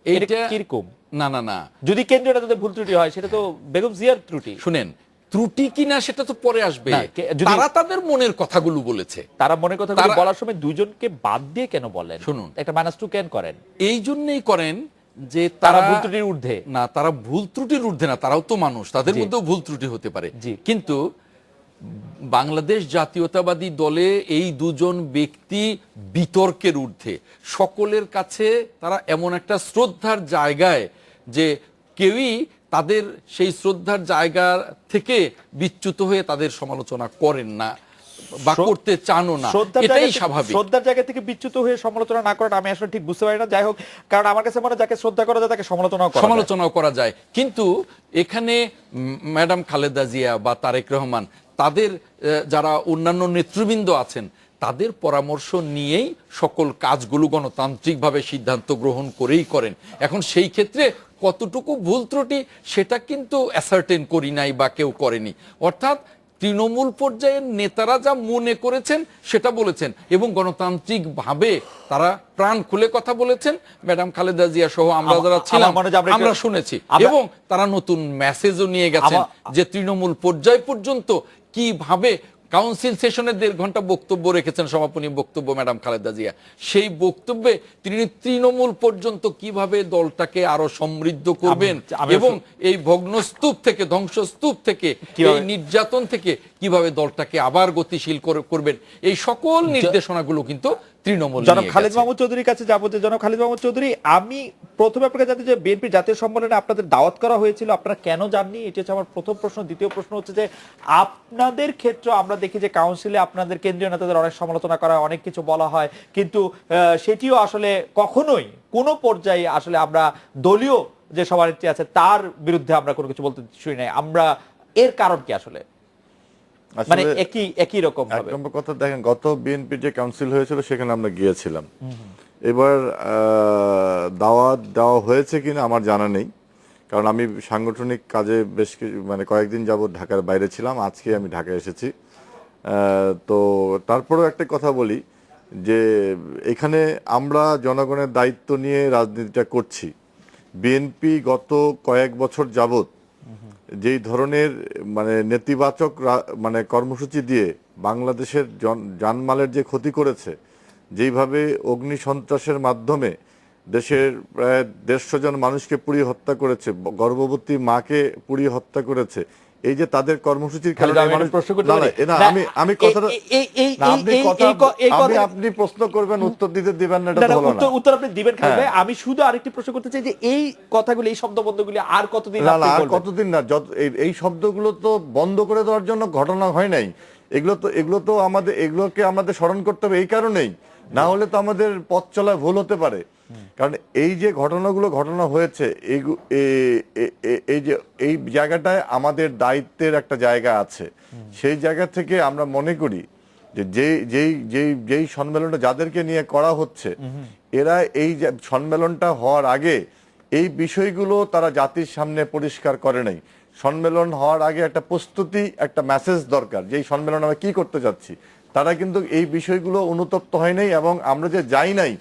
এটা এইটা কিরকম? না না না, যদি কেন্দ্রীয় নেতাদের ভুল ত্রুটি হয় সেটা তো বেগম জিয়ার ত্রুটি। শুনেন, ত্রুটি কিনা সেটা তো পরে আসবে। না, যদি- তারা তাদের মনের কথাগুলো বলেছে। তারা মনে কথা তারা- বলার সময় দুজনকে বাদ দিয়ে কেন বলেন? শুনুন। একটা -2 কেন করেন? এই জন্যই করেন যে তারা তারা ভুল ত্রুটির ঊর্ধ্বে। না, তারা ভুল ত্রুটির ঊর্ধ্বে না, তারাও তো মানুষ, তাদের জি। মধ্যেও ভুল ত্রুটি হতে পারে। জি। কিন্তু বাংলাদেশ জাতীয়তাবাদী দলে এই দুজন ব্যক্তি বিতর্কের ঊর্ধ্বে, সকলের কাছে তারা এমন একটা শ্রদ্ধার জায়গায় যে কেউই তাদের সেই শ্রদ্ধার জায়গা থেকে বিচ্যুত হয়ে তাদের সমালোচনা করেন না বা করতে চানও না, শ্রদ্ধার এটাই জায়গা থেকে- স্বাভাবিক। শ্রদ্ধার জায়গা থেকে বিচ্যুত হয়ে সমালোচনা না করেন আমি আসলে ঠিক বুঝতে পারি না। যাই হোক, কারণ আমার কাছে মনে হয় যাকে শ্রদ্ধা করা যায় তাকে সমালোচনাও করা যায়। সমালোচনাও করা যায়, কিন্তু এখানে ম্যাডাম খালেদা জিয়া বা তারেক রহমান তাদের যারা অন্যান্য নেতৃবৃন্দ আছেন তাদের পরামর্শ নিয়েই সকল কাজগুলো গণতান্ত্রিকভাবে সিদ্ধান্ত গ্রহণ করেই করেন। এখন সেই ক্ষেত্রে কতটুকু ভুল ত্রুটি সেটা কিন্তু অ্যাসার্টেন করি নাই বা কেউ করেনি। অর্থাৎ তৃণমূল পর্যায়ের নেতারা যা মনে করেছেন সেটা বলেছেন এবং গণতান্ত্রিকভাবে তারা প্রাণ খুলে কথা বলেছেন। ম্যাডাম খালেদা জিয়া সহ আমরা যারা ছিলাম আমার মনে হয় যে আমরা আমরা একটু- শুনেছি আমরা- এবং তারা নতুন মেসেজও নিয়ে গেছেন আমা- যে তৃণমূল পর্যায় পর্যন্ত কিভাবে কাউন্সিল সেশনে 1.5 ঘন্টা বক্তব্য রেখেছেন সমাপনী বক্তব্য ম্যাডাম খালেদা জিয়া। সেই বক্তব্যে তিনি তৃণমূল পর্যন্ত কিভাবে দলটাকে আরো সমৃদ্ধ করবেন আমি- এবং এই ভগ্নস্তূপ থেকে, ধ্বংসস্তূপ থেকে, এই কিভাবে- নির্যাতন থেকে কিভাবে দলটাকে আবার গতিশীল করবেন, এই সকল নির্দেশনাগুলো কিন্তু তৃণমূল জনাব নিয়ে খালিদ গেছে। মাহমুদ চৌধুরীর কাছে যাবো। যে জনাব খালিদ মাহমুদ চৌধুরী, আমি প্রথমে আপনাকে জানতে যে বিএনপির জাতীয় সম্মেলনে আপনাদের দাওয়াত করা হয়েছিল, আপনারা কেন যাননি? এটি হচ্ছে আমার প্রথম প্রশ্ন। দ্বিতীয় প্রশ্ন হচ্ছে যে আপনাদের ক্ষেত্রে আমরা দেখি যে কাউন্সিলে আপনাদের কেন্দ্রীয় নেতাদের অনেক সমালোচনা করা হয়, অনেক কিছু বলা হয়, কিন্তু সেটিও আসলে কখনোই কোনো পর্যায়ে আসলে আমরা দলীয় যে সভানেত্রী আছে তার বিরুদ্ধে আমরা কোনো কিছু বলতে শুনি নাই। আমরা এর কারণ কি আসলে? মানে আসলে একই রকম এক ভাবে। নম্বর কথা দেখেন, গত বিএনপির যে কাউন্সিল হয়েছিল সেখানে আমরা গিয়েছিলাম। এবার দাওয়াত দেওয়া হয়েছে কিনা আমার জানা নেই, কারণ আমি সাংগঠনিক কাজে মানে কয়েকদিন যাবত ঢাকার বাইরে ছিলাম। আজকে আমি ঢাকায় এসেছি। তো তারপরেও একটা কথা বলি যে এখানে আমরা জনগণের দায়িত্ব নিয়ে রাজনীতিটা করছি। বিএনপি গত কয়েক বছর যাবত যেই ধরনের মানে নেতিবাচক মানে কর্মসূচি দিয়ে বাংলাদেশের জানমালের যে ক্ষতি করেছে, যেইভাবে অগ্নি সন্ত্রাসের মাধ্যমে দেশের প্রায় 150 জন মানুষকে পুড়িয়ে হত্যা করেছে, গর্ভবতী মাকে পুড়িয়ে হত্যা করেছে, এই যে তাদের কর্মসূচির কারণে আমি কথাটা আপনি প্রশ্ন করবেন উত্তর দিতে দিবেন না, এটা তো হলো না। উত্তর আপনি দিবেন খালিদ ভাই। আমি শুধু আরেকটি প্রশ্ন করতে চাই যে এই কথাগুলো, এই শব্দবন্ধগুলি আর কতদিন না আপনি আর বলবেন? কতদিন না, এই শব্দগুলো তো বন্ধ করে দেওয়ার জন্য ঘটনা হয় নাই। এগুলো তো এগুলোকে আমাদের স্মরণ করতে হবে এই কারণেই, না হলে তো আমাদের পথ চলা ভুল হতে পারে। কারণ এই যে ঘটনা হয়েছে, এই যে এই জায়গাটায় আমাদের দায়িত্বের একটা জায়গা আছে। সেই জায়গা থেকে আমরা মনে করি যে যেই সম্মেলনটা যাদেরকে নিয়ে করা হচ্ছে, এরা এই সম্মেলনটা হওয়ার আগে এই বিষয়গুলো তারা জাতির সামনে পরিষ্কার করে নাই। সম্মেলন হওয়ার আগে একটা প্রস্তুতি, একটা মেসেজ দরকার যে এই সম্মেলন আমরা কি করতে যাচ্ছি। তারা কিন্তু এই বিষয়গুলো অনুতপ্ত হয় নাই, এবং আমরা যে যাই নাই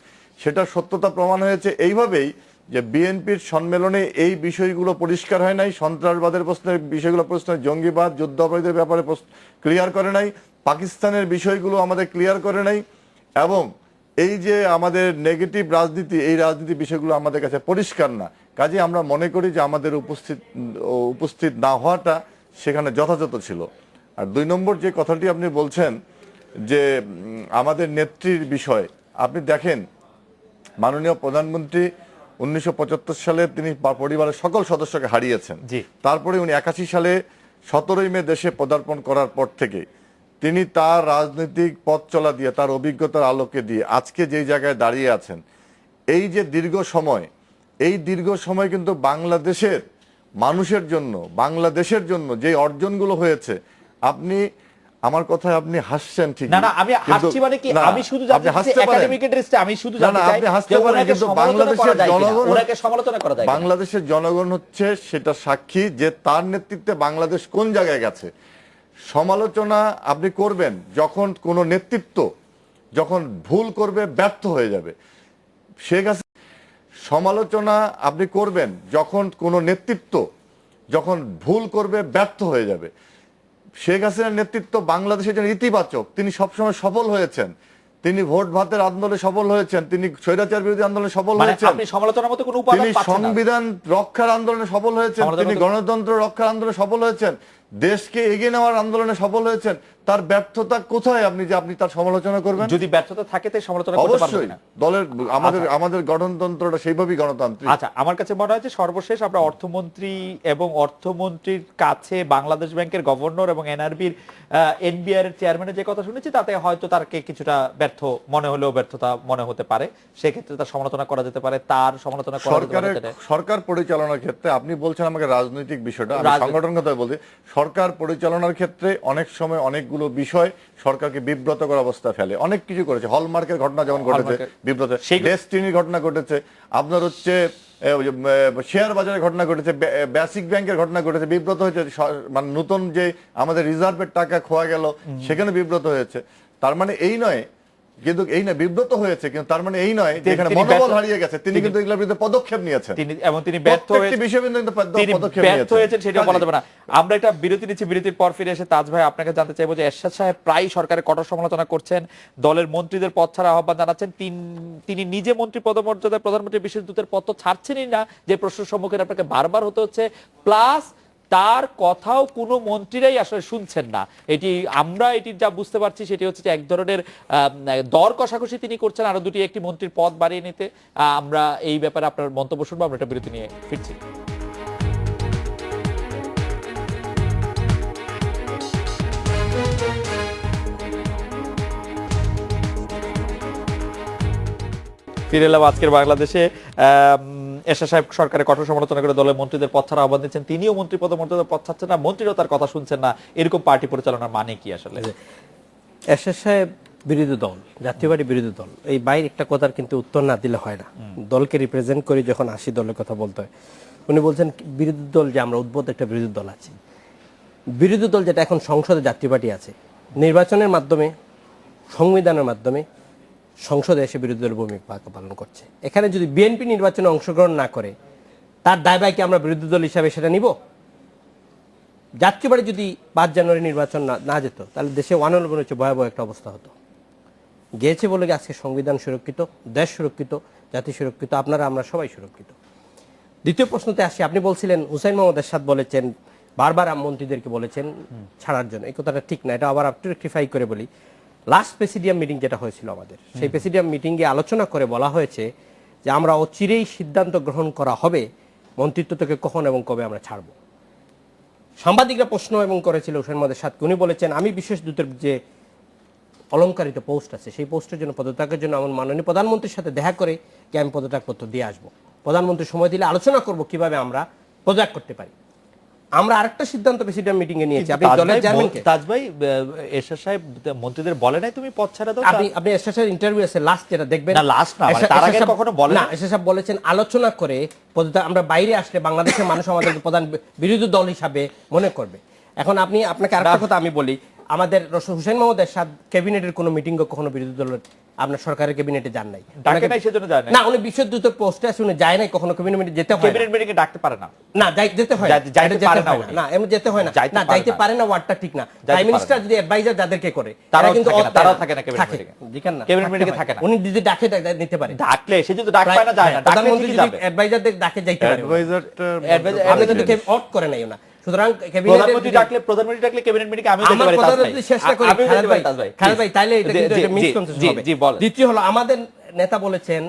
সেটা সত্যতা প্রমাণ হয়েছে এইভাবেই যে বিএনপির সম্মেলনে এই বিষয়গুলো পরিষ্কার হয় নাই। সন্ত্রাসবাদের প্রশ্নের বিষয়গুলো প্রশ্ন, জঙ্গিবাদ, যুদ্ধ অপরাধীদের ব্যাপারে ক্লিয়ার করে নাই, পাকিস্তানের বিষয়গুলো আমাদের ক্লিয়ার করে নাই, এবং এই যে আমাদের নেগেটিভ রাজনীতি, এই রাজনীতি বিষয়গুলো আমাদের কাছে পরিষ্কার না। কাজে আমরা মনে করি যে আমাদের উপস্থিত না হওয়াটা সেখানে যথাযথ ছিল। আর 2 নম্বর যে কথাটি আপনি বলছেন যে আমাদের নেত্রীর বিষয়, আপনি দেখেন মাননীয় প্রধানমন্ত্রী 1975 সালে তিনি পরিবারের সকল সদস্যকে হারিয়েছেন। তারপরে উনি 81 সালে 17ই মে দেশে পদার্পণ করার পর থেকে তিনি তার রাজনৈতিক পথ চলা দিয়ে, তার অভিজ্ঞতার আলোকে দিয়ে আজকে যেই জায়গায় দাঁড়িয়ে আছেন, এই যে দীর্ঘ সময় কিন্তু বাংলাদেশের মানুষের জন্য, বাংলাদেশের জন্য যে অর্জনগুলো হয়েছে, আপনি আমার কথায় আপনি হাসছেন ঠিক না আমি হাসছি মানে কি, আমি শুধু জানতে চাইছি একাডেমিক ড্রেসে, আমি শুধু জানতে চাই হাসতে যে পারেন, ওনাকে কিন্তু সমালোচনা করা যায় কিনা, জনগণ, ওনাকে সমালোচনা করা যায় কিনা? বাংলাদেশের জনগণ হচ্ছে সেটা সাক্ষী যে তার নেতৃত্বে বাংলাদেশ কোন জায়গায় গেছে। সমালোচনা আপনি করবেন যখন কোন নেতৃত্ব যখন ভুল করবে, ব্যর্থ হয়ে যাবে। শেখ হাসিনা, সমালোচনা আপনি করবেন যখন কোন নেতৃত্ব যখন ভুল করবে, ব্যর্থ হয়ে যাবে। শেখ হাসিনার নেতৃত্ব বাংলাদেশের জন্য ইতিবাচক, তিনি সবসময় সফল হয়েছেন, তিনি ভোট ভাতের আন্দোলনে সফল হয়েছেন, তিনি স্বৈরাচার বিরোধী আন্দোলনে সফল মানে হয়েছেন, আপনি সমালোচনার মতো কোনো উপাদান তিনি পাচ্ছেন না? সংবিধান রক্ষার আন্দোলনে সফল হয়েছেন, তিনি গণতন্ত্র রক্ষার আন্দোলনে সফল হয়েছেন, দেশকে এগিয়ে নেওয়ার আন্দোলনে সফল হয়েছেন। তার ব্যর্থতা কোথায় আপনি যে আপনি তার সমালোচনা করবেন? যদি ব্যর্থতা থাকে তাই সমালোচনা করতে পারবেন অবশ্যই না। দলের আমাদের গণতন্ত্রটা সেইভাবেই গণতান্ত্রিক। আচ্ছা, আমার কাছে মনে হয় যে সর্বশেষ আমরা অর্থমন্ত্রী এবং অর্থমন্ত্রীর কাছে বাংলাদেশ ব্যাংকের গভর্নর এবং এনআরবির এনবিআর এর চেয়ারম্যানের যে কথা শুনেছি, তাতে হয়তো তাকে কিছুটা ব্যর্থ মনে হলেও ব্যর্থতা মনে হতে পারে, সেক্ষেত্রে তার সমালোচনা করা যেতে পারে, তার সমালোচনা করা যেতে পারে। সরকার পরিচালনার ক্ষেত্রে আপনি বলছেন আমাকে রাজনৈতিক বিষয়টা, আমি সংগঠন কথা বলছি। সরকার পরিচালনার ক্ষেত্রে অনেক সময় অনেকগুলো বিষয় সরকারকে বিব্রতকর অবস্থা ফেলে, অনেক কিছু করেছে। হলমার্কের ঘটনা যেমন ঘটেছে, বিব্রত, ডেস্টিনির ঘটনা ঘটেছে, আপনার হচ্ছে শেয়ার বাজারের ঘটনা ঘটেছে, বেসিক ব্যাংকের ঘটনা ঘটেছে, বিব্রত হয়েছে। মানে নতুন যে আমাদের রিজার্ভের টাকা খোয়া গেল, সেখানে বিব্রত হয়েছে। তার মানে এই নয়, কিন্তু এই না বিব্রত হয়েছে, কিন্তু তার মানে এই নয় যে এখানে মনোবল হারিয়ে গেছে। তিনি কিন্তু এগুলোর বিরুদ্ধে পদক্ষেপ নিয়েছেন, এবং তিনি ব্যর্থ হয়েছেন, সেটাও বলা যাবে না। আমরা একটা বিরতি নিচ্ছি, বিরতির পর ফিরে এসে তাজ ভাই আপনাকে জানতে চাইবো যে এরশাদ সাহেব প্রায় সরকারের কঠোর সমালোচনা করছেন, দলের মন্ত্রীদের পদ ছাড়া আহ্বান জানাচ্ছেন, তিনি নিজে মন্ত্রী পদমর্যাদায় প্রধানমন্ত্রীর বিশেষ দূতের পদ তো ছাড়ছেনই না, যে প্রশ্নের সম্মুখীন আপনাকে বারবার হতে হচ্ছে, প্লাস তার কথাও কোনো মন্ত্রীরাই আসলে শুনছেন না। এটি যা বুঝতে পারছি সেটি হচ্ছে যে এক ধরনের দর কষাকষি তিনি করছেন আরো একটি মন্ত্রীর পদ বাড়িয়ে নিতে। আমরা এই ব্যাপারে আপনার মন্তব্য শুনবো, আমরা একটা বিরতি নিয়ে ফিরছি। ফিরে এলাম আজকের বাংলাদেশে। এরশাদ সাহেব সরকারের কঠোর সমালোচনা করে দলের মন্ত্রীদের পদ ছাড়া আহ্বান দিচ্ছেন, তিনিও মন্ত্রী পদমর্যাদার পদ ছাড়ছেন না, মন্ত্রীরাও তার কথা শুনছেন না। এরকম পার্টি পরিচালনার মানে কি আসলে? এরশাদ সাহেব বিরোধী দল, জাতীয় পার্টি বিরোধী দল, এই বাইরে একটা কথার কিন্তু উত্তর না দিলে হয় না। দলকে রিপ্রেজেন্ট করে যখন আসি দলের কথা বলতে হয়, উনি বলছেন বিরোধী দল, যে আমরা উদ্ভূত একটা বিরোধী দল আছে। বিরোধী দল যেটা এখন সংসদে জাতীয় পার্টি আছে, নির্বাচনের মাধ্যমে, সংবিধানের মাধ্যমে সংসদে এসে বিরোধী দলের ভূমিকা পালন করছে। এখানে যদি বিএনপি নির্বাচনে অংশগ্রহণ না করে, তার দায়ভার কি আমরা বিরোধী দল হিসাবে সেটা নিব? জাতীয় পার্টি যদি 5 জানুয়ারি নির্বাচন না যেত, তাহলে দেশে 111 হচ্ছে ভয়াবহ একটা অবস্থা হতো। গিয়েছে বলে আজকে সংবিধান সুরক্ষিত, দেশ সুরক্ষিত, জাতি সুরক্ষিত, আমরা সবাই সুরক্ষিত। দ্বিতীয় প্রশ্নতে আসি, আপনি বলছিলেন হুসাইন মোহাম্মদ এরশাদ বলেছেন, বারবার মন্ত্রীদেরকে বলেছেন ছাড়ার জন্য। এই কথাটা ঠিক না, এটা আবার একটু রেকটিফাই করে বলি। লাস্ট প্রেসিডিয়াম মিটিং যেটা হয়েছিল আমাদের, সেই প্রেসিডিয়াম মিটিংয়ে আলোচনা করে বলা হয়েছে যে আমরা অচিরেই সিদ্ধান্ত গ্রহণ করা হবে মন্ত্রিত্ব থেকে কখন এবং কবে আমরা ছাড়ব। সাংবাদিকরা প্রশ্ন এবং করেছিল হুসাইন মোহাম্মদ এরশাদকে, উনি বলেছেন আমি বিশেষ দূতের যে অলংকারিত পোস্ট আছে, সেই পোস্টের জন্য, পদত্যাগের জন্য আমার মাননীয় প্রধানমন্ত্রীর সাথে দেখা করে কি আমি পদত্যাগপত্র দিয়ে আসবো। প্রধানমন্ত্রী সময় দিলে আলোচনা করব কিভাবে আমরা পদত্যাগ করতে পারি। আমরা আরেকটা সিদ্ধান্ত প্রেসিডিয়াম মিটিং এ নিয়েছি। আপনি দলের চেয়ারম্যানকে, তাজ ভাই, এরশাদ সাহেব মন্ত্রীদের বলে নাই তুমি পদ ছাড়া দাও? আপনি এরশাদ সাহেবের ইন্টারভিউ আছে লাস্ট, যেটা দেখবেন। না লাস্ট না, মানে তার আগে কখনো বলে না। এরশাদ সাহেব বলেছেন আলোচনা করে পদত্যাগ, আমরা বাইরে আসলে বাংলাদেশের মানুষ আমাদেরকে প্রধান বিরোধী দল হিসাবে মনে করবে। এখন আপনাকে আরেকটা কথা আমি বলি, আমাদের হুসাইন মোহাম্মদ এরশাদ ক্যাবিনেটের কোনো মিটিং কখনো বিরোধী দলের আপনার সরকারের ক্যাবিনেটে যান নাই, ডাকে নাই, সেজন্য যায় না। না, উনি বিশেষ দূতের পোস্টে আছে, উনি যায় নাই কখনো ক্যাবিনেটে, যেতে হয় ক্যাবিনেট মিটিং এ ডাকতে পারে না। না, যেতে হয় যাইতে পারে না, না এমন যেতে হয় না, না যাইতে পারে না, ওয়ার্ডটা ঠিক না। প্রাইম মিনিস্টার যদি অ্যাডভাইজার যাদেরকে করে, তারা কিন্তু তারাও থাকে না ক্যাবিনেট মিটিং এ, দেখেন না, ক্যাবিনেট মিটিং এ থাকে না। উনি যদি ডাকে নিতে পারে, ডাকলে সে যদি ডাক পায় না, যায় না। প্রধানমন্ত্রী যদি অ্যাডভাইজারদের ডাকে যাইতে পারে, আপনি কিন্তু অট করে নাই না। সুতরাং প্রধানমন্ত্রী ডাকলে ক্যাবিনেট মিটিং আমি যেতে পারি, খালেদ ভাই, তাইলে এটা কিন্তু একটা মিসকনসেপশন হবে। দ্বিতীয় হলো, আমাদের নেতা বলেছেন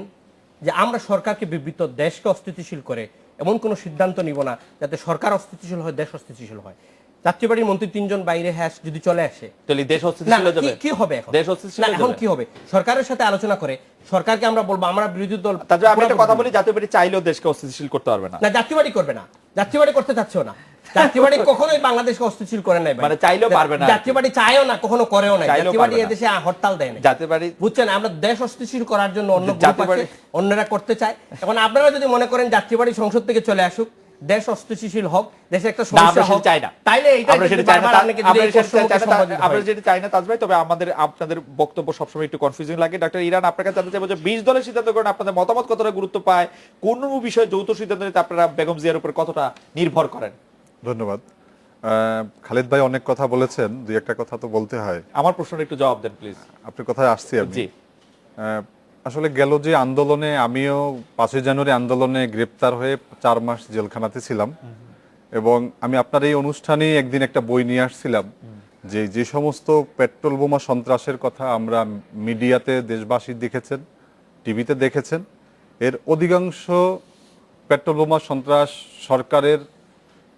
যে আমরা সরকারকে বিবৃত, দেশকে অস্থিতিশীল করে এমন কোন সিদ্ধান্ত নিব না যাতে সরকার অস্থিতিশীল হয়, দেশ অস্থিতিশীল হয়। যাত্রীবাড়ির মন্ত্রী 3 জন বাইরে হ্যাশ যদি চলে আসে, তাহলে দেশ না, অস্থিতিশীল হয়ে যাবে। কি হবে এখন? দেশ অস্থিতিশীল না, হয়ে এখন যাবে। কি হবে? সরকারের সাথে আলোচনা করে সরকারকে আমরা বলবো আমরা বিরোধী দল। তাহলে আমি একটা কথা বলি, জাতীয় পার্টি চাইলেও দেশকে অস্থিতিশীল করতে পারবে না। না, যাত্রীবাড়ি করবে না, যাত্রীবাড়ি করতে চাচ্ছেও না। যাত্রীবাড়ি কখনোই বাংলাদেশকে অস্থিতিশীল করে নাই ভাই। মানে চাইলেও পারবে না। যাত্রীবাড়ি চায়ও না, কখনো করেও না। চাইলেও যাত্রীবাড়ি পারবে না। এদেশে হরতাল দেয় না। জাতীয় পার্টি বুঝছেন, আমরা দেশ অস্থিতিশীল করার জন্য অন্য গ্রুপ জাতীয় আছে, বাড়ি- অন্যরা করতে চায়। এখন আপনারা যদি মনে করেন যাত্রীবাড়ি সংসদ থেকে চলে আসুক, দেশ অস্থিতিশীল হোক, দেশে একটা না, সমস্যা আমরা হোক, সেটা চাই না। তাইলে এইটা আমরা সেটা চাই না। আপনাকে যদি এই প্রশ্নকে সম্বোধিত আমরা হয়। যেটা চাই না তাজ ভাই, তবে আপনাদের বক্তব্য সবসময় একটু কনফিউজিং লাগে। ডক্টর ইরান, আপনার কাছে জানতে চাইবো যে 20 দলের সিদ্ধান্ত করেন, আপনাদের মতামত কতটা গুরুত্ব পায়, কোন বিষয়ে যৌথ সিদ্ধান্ত নিতে আপনারা বেগম জিয়ার উপর কতটা নির্ভর করেন? ধন্যবাদ। খালিদ ভাই অনেক কথা বলেছেন, দুই একটা কথা তো বলতে হয়। আমার প্রশ্নের একটু জবাব দেন প্লিজ। আপনার কথায় আসছি আমি। জি। আসলে গেল যে আন্দোলনে, আমিও 5ই জানুয়ারি আন্দোলনে গ্রেপ্তার হয়ে 4 মাস জেলখানাতে ছিলাম, এবং আমি আপনার এই অনুষ্ঠানে একদিন একটা বই নিয়ে আসছিলাম, যে সমস্ত পেট্রোল বোমা সন্ত্রাসের কথা আমরা মিডিয়াতে দেশবাসী দেখেছেন, টিভিতে দেখেছেন, এর অধিকাংশ পেট্রোল বোমা সন্ত্রাস সরকারের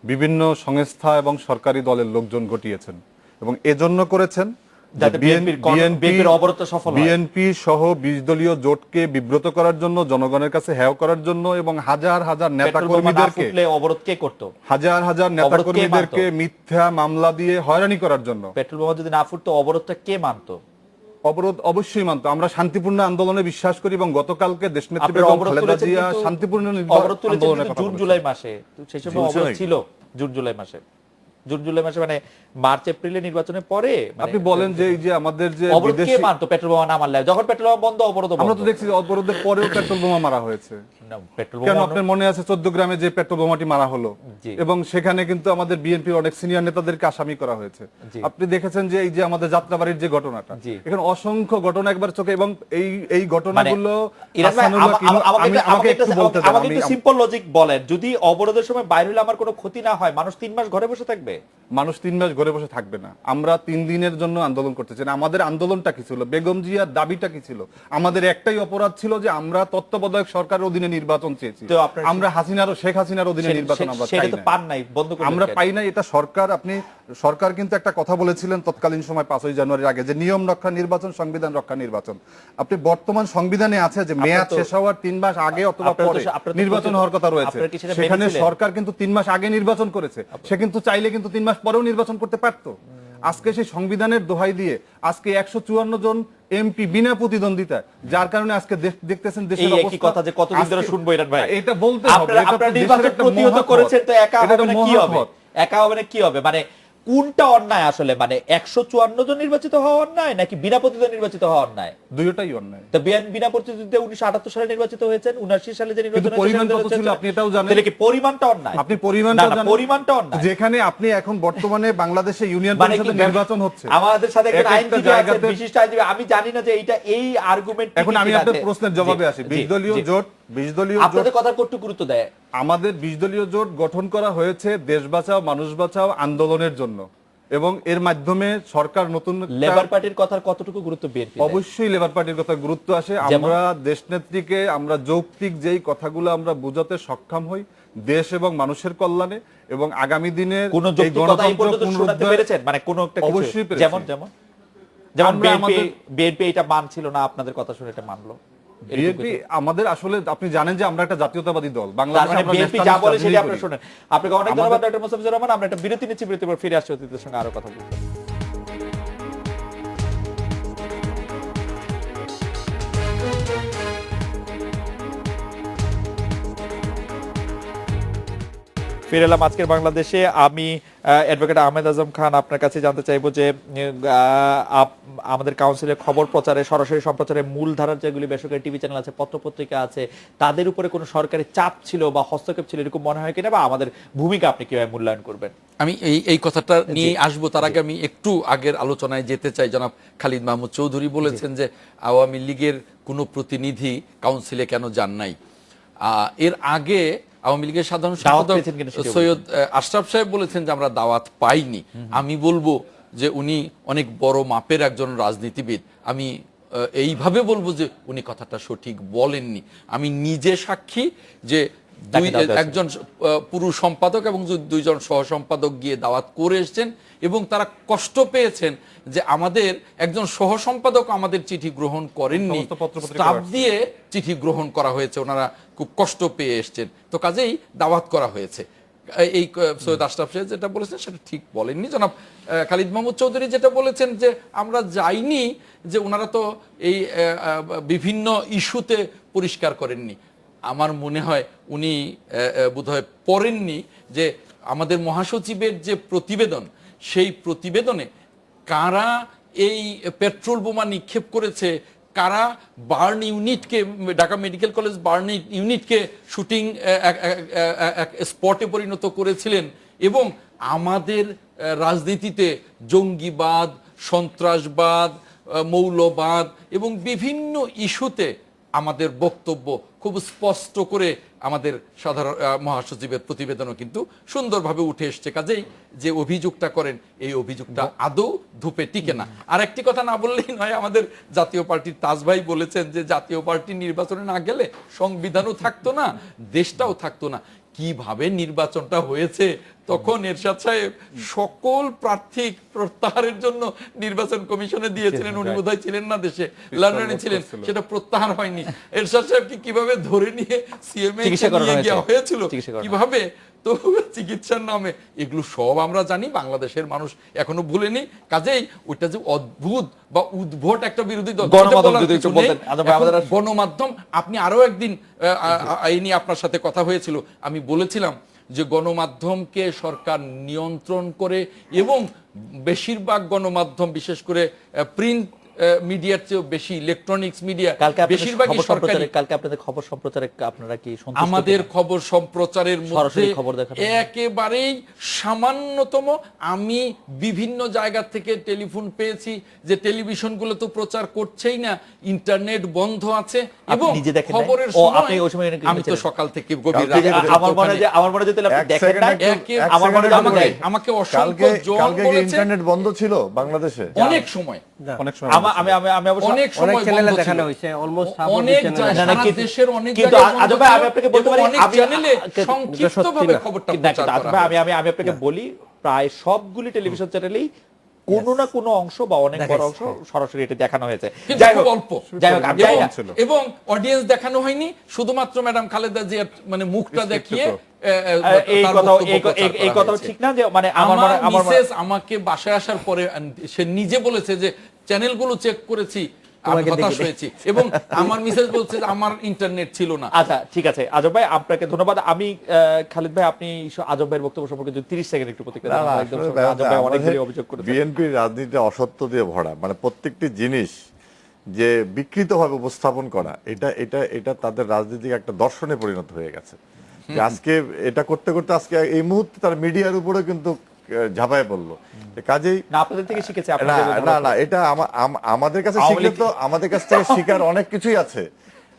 বিভিন্ন সংস্থা এবং সরকারি দলের লোকজন ঘটিয়েছেন, এবং এজন্য করেছেন যাতে বিএনপির অবরোধটা সফল হয়। বিএনপি সহ 20 দলীয় জোটকে বিব্রত করার জন্য, জনগণের কাছে হেয় করার জন্য, এবং হাজার হাজার নেতা পেট্রোল বোমা না কর্মীদেরকে, ফুটলে অবরোধ কে করতো? হাজার হাজার নেতা অবরোধ কে কর্মীদেরকে মানতো? মিথ্যা মামলা দিয়ে হয়রানি করার জন্য। পেট্রোল বোমা যদি না ফুটতো অবরোধটা কে মানতো? অবরোধ অবশ্যই মানতো। আমরা শান্তিপূর্ণ আন্দোলনে বিশ্বাস করি, এবং গতকালকে দেশনেত্রী আপনারা বেগম অবরোধ খালেদা তুলেছেন জিয়া কিন্তু- শান্তিপূর্ণ অবরোধ তুলেছেন আন্দোলনের কিন্তু কথা জুন বলেছেন। জুলাই মাসে। তো সেই সময় অবরোধ ছিল জুন জুলাই মাসে। জুন জুলাই মাসে মানে মার্চ এপ্রিলে নির্বাচনের পরে মানে আপনি বলেন যে এই যে আমাদের যে অবরোধ কে বিদেশি, মানতো পেট্রোল বোমা না মারলে? যখন পেট্রোল বোমা বন্ধ, অবরোধ আমরা তো দেখছি অবরোধের পরেও পেট্রোল বোমা মারা হয়েছে। পেট্রোল কেন বোমা আপনার মনে আছে 14 গ্রামে যে পেট্রোল বোমাটি মারা হলো, জি। এবং সেখানে কিন্তু আমাদের বিএনপির অনেক সিনিয়র নেতাদেরকে আসামি করা হয়েছে। জি। আপনি দেখেছেন যে এই যে আমাদের যাত্রাবাড়ির যে ঘটনাটা, জি। এখানে অসংখ্য ঘটনা একবার চোখে, এবং এই ঘটনাগুলো ইরান ভাই, হাসানুল্লাহ কিনু- আমাকে একটু বলতে দেন। আমাকে একটু সিম্পল লজিক বলেন, যদি অবরোধের সময় বাইরে হলে আমার কোনো ক্ষতি না হয়, মানুষ 3 মাস ঘরে বসে থাকবে? মানুষ 3 মাস ঘরে বসে থাকবে না। আমরা 3 দিনের জন্য আন্দোলন করতেছি না। আমাদের আন্দোলনটা কি ছিল? বেগম জিয়ার দাবিটা কি ছিল? আমাদের একটাই অপরাধ ছিল যে আমরা তত্ত্বাবধায়ক সরকারের অধীনে নির্বাচন চেয়েছি। তো আপনার- আমরা শেখ হাসিনার অধীনে নির্বাচন আমরা সেটা চাই তো না। পান নাই, বন্ধ করে আমরা দিলেন। পাই নাই, এটা সরকার কিন্তু একটা কথা বলেছিলেন তৎকালীন সময় 5ই জানুয়ারির আগে, যে নিয়ম রক্ষা নির্বাচন, সংবিধান রক্ষা নির্বাচন। আপনি বর্তমান সংবিধানে আছে যে মেয়াদ শেষ হওয়ার 3 মাস আগে অথবা আপনারা তো- পরে আপনারা তো নির্বাচন হওয়ার কথা রয়েছে। আপনারা কি সেটা সেখানে মেনেছিলেন? সরকার কিন্তু 3 মাস আগে নির্বাচন করেছে। সে কিন্তু চাইলে কিন্তু 3 মাস পরেও নির্বাচন করতে পারতো। আজকে সেই সংবিধানের দোহাই দিয়ে আজকে 154 জন এমপি বিনা প্রতিদ্বন্দ্বিতা, যার কারণে আজকে দেখতেছেন দেশের এই একই অবস্থা। কথা যে কতদিন ধরে আজকে- শুনবো ইরান ভাই। এটা বলতে হবে, আপনারা এটা তো আপনারা দেশের নির্বাচন একটা প্রতিহত মহৎ করেছেন, তো পথ। একা এটা হবে একটা না কি মহৎ হবে? পথ। একা হবে না কি হবে? মানে কোনটা অন্যায় আসলে? মানে 154 জন নির্বাচিত হওয়া অন্যায় নাকি বিনা প্রতিদ্বন্দ্বিতা নির্বাচিত হওয়া অন্যায়? দুইটাই অন্যায়। তো বিনা প্রতিদ্বন্দ্বিতা 1978 সালে নির্বাচিত হয়েছেন, 79 সালে যে নির্বাচন কিন্তু পরিমাণ কত ছিল আপনি এটাও জানেন। তাহলে কি পরিমাণটা অন্যায়? আপনি পরিমাণটা না, না, জানেন। পরিমাণটা অন্যায়। যেখানে আপনি এখন বর্তমানে বাংলাদেশে ইউনিয়ন মানে কি পরিষদের নির্বাচন হচ্ছে, আমাদের সাথে একজন এক একটা আইনজীবী আছে, জায়গাতে- বিশিষ্ট আইনজীবী। আমি জানি না যে এই আর্গুমেন্ট এখন আমি আপনার প্রশ্নের জবাবে আসি। 20 দলীয় জোট আপনাদের কথা কতটুকু গুরুত্ব দেয়? আমাদের 20 দলীয় জোট গঠন করা হয়েছে দেশ বাঁচাও মানুষ বাঁচাও আন্দোলনের জন্য, এবং এর মাধ্যমে সরকার নতুন লেবার পার্টির কথার কতটুকু গুরুত্ব বিএনপি? অবশ্যই লেবার পার্টির কথা গুরুত্ব আসে। যেমন? আমরা দেশনেত্রীকে আমরা যৌক্তিক যেই কথাগুলো আমরা বোঝাতে সক্ষম হই দেশ এবং মানুষের কল্যাণে, এবং আগামী দিনের কোন এই যৌক্তিক কথা এই গণতন্ত্র পর্যন্ত শোনাতে পুনরুদ্ধার- পেরেছেন? মানে কোন একটা কিছু? অবশ্যই পেরেছি। যেমন যেমন যেমন আমরা বিএনপি এটা মানছিল না, আপনাদের কথা শুনে এটা মানলো। এরকম বিএনপি কিছু? আমাদের আসলে আপনি জানেন যে আমরা একটা জাতীয়তাবাদী দল, তার বাংলাদেশে মানে আমরা বিএনপি যা nationalist বলে সেটা রাজনীতি আপনারা করি। শুনেন। আপনাকে অনেক ধন্যবাদ ডক্টর মোস্তাফিজুর রহমান। আমরা একটা বিরতি নিচ্ছি, বিরতির পর ফিরে আসছি অতিথিদের সঙ্গে আরো কথা বলতে। ফিরে এলাম আজকের বাংলাদেশে। আমি অ্যাডভোকেট আহমেদ আজম খান আপনার কাছে জানতে চাইবো যে আমাদের কাউন্সিলের খবর প্রচারে, সরাসরি সম্প্রচারে মূলধারার যেগুলি বেসরকারি টিভি চ্যানেল আছে, পত্রপত্রিকা আছে, তাদের উপরে কোনো সরকারি চাপ ছিল বা হস্তক্ষেপ ছিল এরকম মনে হয় কিনা, বা আমাদের ভূমিকা আপনি কিভাবে মূল্যায়ন করবেন? আমি এই কথাটা নিয়ে আসবো, তার আগে আমি একটু আগের আলোচনায় যেতে চাই। জনাব খালিদ মাহমুদ চৌধুরী বলেছেন যে আওয়ামী লীগের কোনো প্রতিনিধি কাউন্সিলে কেন যান নাই। এর আগে আওয়ামী লীগের সাধারণ সম্পাদক সৈয়দ আশরাফ সাহেব বলেছেন যে আমরা দাওয়াত পাইনি। আমি বলবো যে উনি অনেক বড় মাপের একজন রাজনীতিবিদ। আমি এইভাবে বলবো যে উনি কথাটা সঠিক বলেননি। আমি নিজে সাক্ষী যে তাকে দাওয়াত দেওয়া একজন পুরুষ সম্পাদক এবং দুইজন সহ সম্পাদক গিয়ে দাওয়াত করে এসেছেন এবং তারা কষ্ট পেয়েছেন যে আমাদের একজন সহ সম্পাদক আমাদের চিঠি গ্রহণ করেননি, সমস্ত পত্রপত্রিকা স্টাফ আসছে। দিয়ে চিঠি গ্রহণ করা হয়েছে, ওনারা খুব কষ্ট পেয়ে এসেছেন, তো কাজেই দাওয়াত করা হয়েছে। এই সৈয়দ আশরাফ সাহেব যেটা বলেছেন সেটা ঠিক বলেননি। জনাব খালিদ মাহমুদ চৌধুরী যেটা বলেছেন যে আমরা যাইনি, যে ওনারা তো এই বিভিন্ন ইস্যুতে পরিষ্কার করেননি, আমার মনে হয় উনি বোধহয় পড়েননি যে আমাদের মহাসচিবের যে প্রতিবেদন, সেই প্রতিবেদনে কারা এই পেট্রোল বোমা নিক্ষেপ করেছে, কারা বার্ন ইউনিটকে, ঢাকা মেডিকেল কলেজ বার্ন ইউনিটকে শুটিং স্পটে পরিণত করেছিলেন, এবং আমাদের রাজনীতিতে জঙ্গিবাদ, সন্ত্রাসবাদ, মৌলবাদ এবং বিভিন্ন ইস্যুতে আমাদের বক্তব্য খুব স্পষ্ট করে আমাদের সাধারণ মহাসচিবের প্রতিবেদনও কিন্তু সুন্দরভাবে উঠে এসছে। কাজেই যে অভিযোগটা করেন এই অভিযোগটা আদৌ ধূপে টিকে না। আর একটি কথা না বললেই নয়, আমাদের জাতীয় পার্টির তাজ ভাই বলেছেন যে জাতীয় পার্টি নির্বাচনে না গেলে সংবিধানও থাকতো না, দেশটাও থাকতো না। কিভাবে নির্বাচনটা হয়েছে, তখন এরশাদ সাহেব সকল প্রার্থী প্রত্যাহারের জন্য নির্বাচন কমিশনে দিয়েছিলেন, উনি বোধহয় ছিলেন না দেশে, লন্ডনে ছিলেন, সেটা প্রত্যাহার হয়নি। এরশাদ সাহেবকে কিভাবে ধরে নিয়ে সিএমএ নিয়ে গিয়ে হয়েছিল, কিভাবে, তো চিকিৎসার নামে, এগুলো সব আমরা জানি, বাংলাদেশের মানুষ এখনো ভুলেনি। কাজেই ওইটা যে অদ্ভুত বা উদ্ভট একটা বিরোধী দল, গণমাধ্যম, আপনি আরো একদিন এই নিয়ে আপনার সাথে কথা হয়েছিল, আমি বলেছিলাম যে গণমাধ্যমকে সরকার নিয়ন্ত্রণ করে এবং বেশিরভাগ গণমাধ্যম, বিশেষ করে প্রিন্ট মিডিয়ার চেয়েও বেশি ইলেকট্রনিক্স মিডিয়া বেশিরভাগই সরকারি। কালকে আপনাদের খবর সম্প্রচারে আপনারা কি সন্তুষ্ট? আমাদের খবর সম্প্রচারের মধ্যে একেবারেই সামান্যতম, আমি বিভিন্ন জায়গা থেকে টেলিফোন পেয়েছি যে টেলিভিশনগুলো তো প্রচার করছেই না, ইন্টারনেট বন্ধ আছে, এবং খবরের সময় আমি তো সকাল থেকে গভীর রাতে, আমার মনে হয় আমাকে অসংখ্য জন বলেছে ইন্টারনেট বন্ধ ছিল বাংলাদেশে অনেক সময়, অনেক চ্যানেলে দেখানো হয়েছে, অলমোস্ট অনেক দেশের অনেক জায়গায়, অনেক চ্যানেলে সংক্ষিপ্তভাবে খবরটা প্রচার করা হয়। আমি আপনাকে বলি, প্রায় সবগুলি টেলিভিশন চ্যানেলেই কোনো না কোনো অংশ বা অনেক বড় অংশ সরাসরি এটা দেখানো হয়েছে, যাই হোক অল্প, এবং অডিয়েন্স দেখানো হয়নি, শুধুমাত্র ম্যাডাম খালেদা জিয়ার মানে মুখটা দেখিয়ে। এই কথা ঠিক না, যে মানে আমার মিসেস আমাকে বাসায় আসার পরে সে নিজে বলেছে যে চ্যানেলগুলো চেক করেছি, আমি হতাশ হয়েছি, এবং আমার মিসেস বলছে যে আমার ইন্টারনেট ছিল না। আচ্ছা ঠিক আছে আজব ভাই, আপনাকে ধন্যবাদ। আমি খালিদ ভাই, আপনি আজব ভাইয়ের বক্তব্য সম্পর্কে যদি 30 সেকেন্ড একটু প্রতিক্রিয়া দেন। আজব ভাই অনেকগুলি অভিযোগ করেছেন, বিএনপির রাজনীতি অসত্য দিয়ে ভরা, মানে প্রত্যেকটি জিনিস যে বিকৃতভাবে উপস্থাপন করা, এটা তাদের রাজনীতিক একটা দর্শনে পরিণত হয়ে গেছে। আজকে এটা করতে করতে আজকে এই মুহূর্তে তার মিডিয়ার উপরে কিন্তু ঝাঁপায় পড়লো। কাজেই না আপনাদের থেকে শিখেছে, না এটা আমাদের কাছে শিখলে তো আমাদের কাছ থেকে শিকার অনেক কিছুই আছে,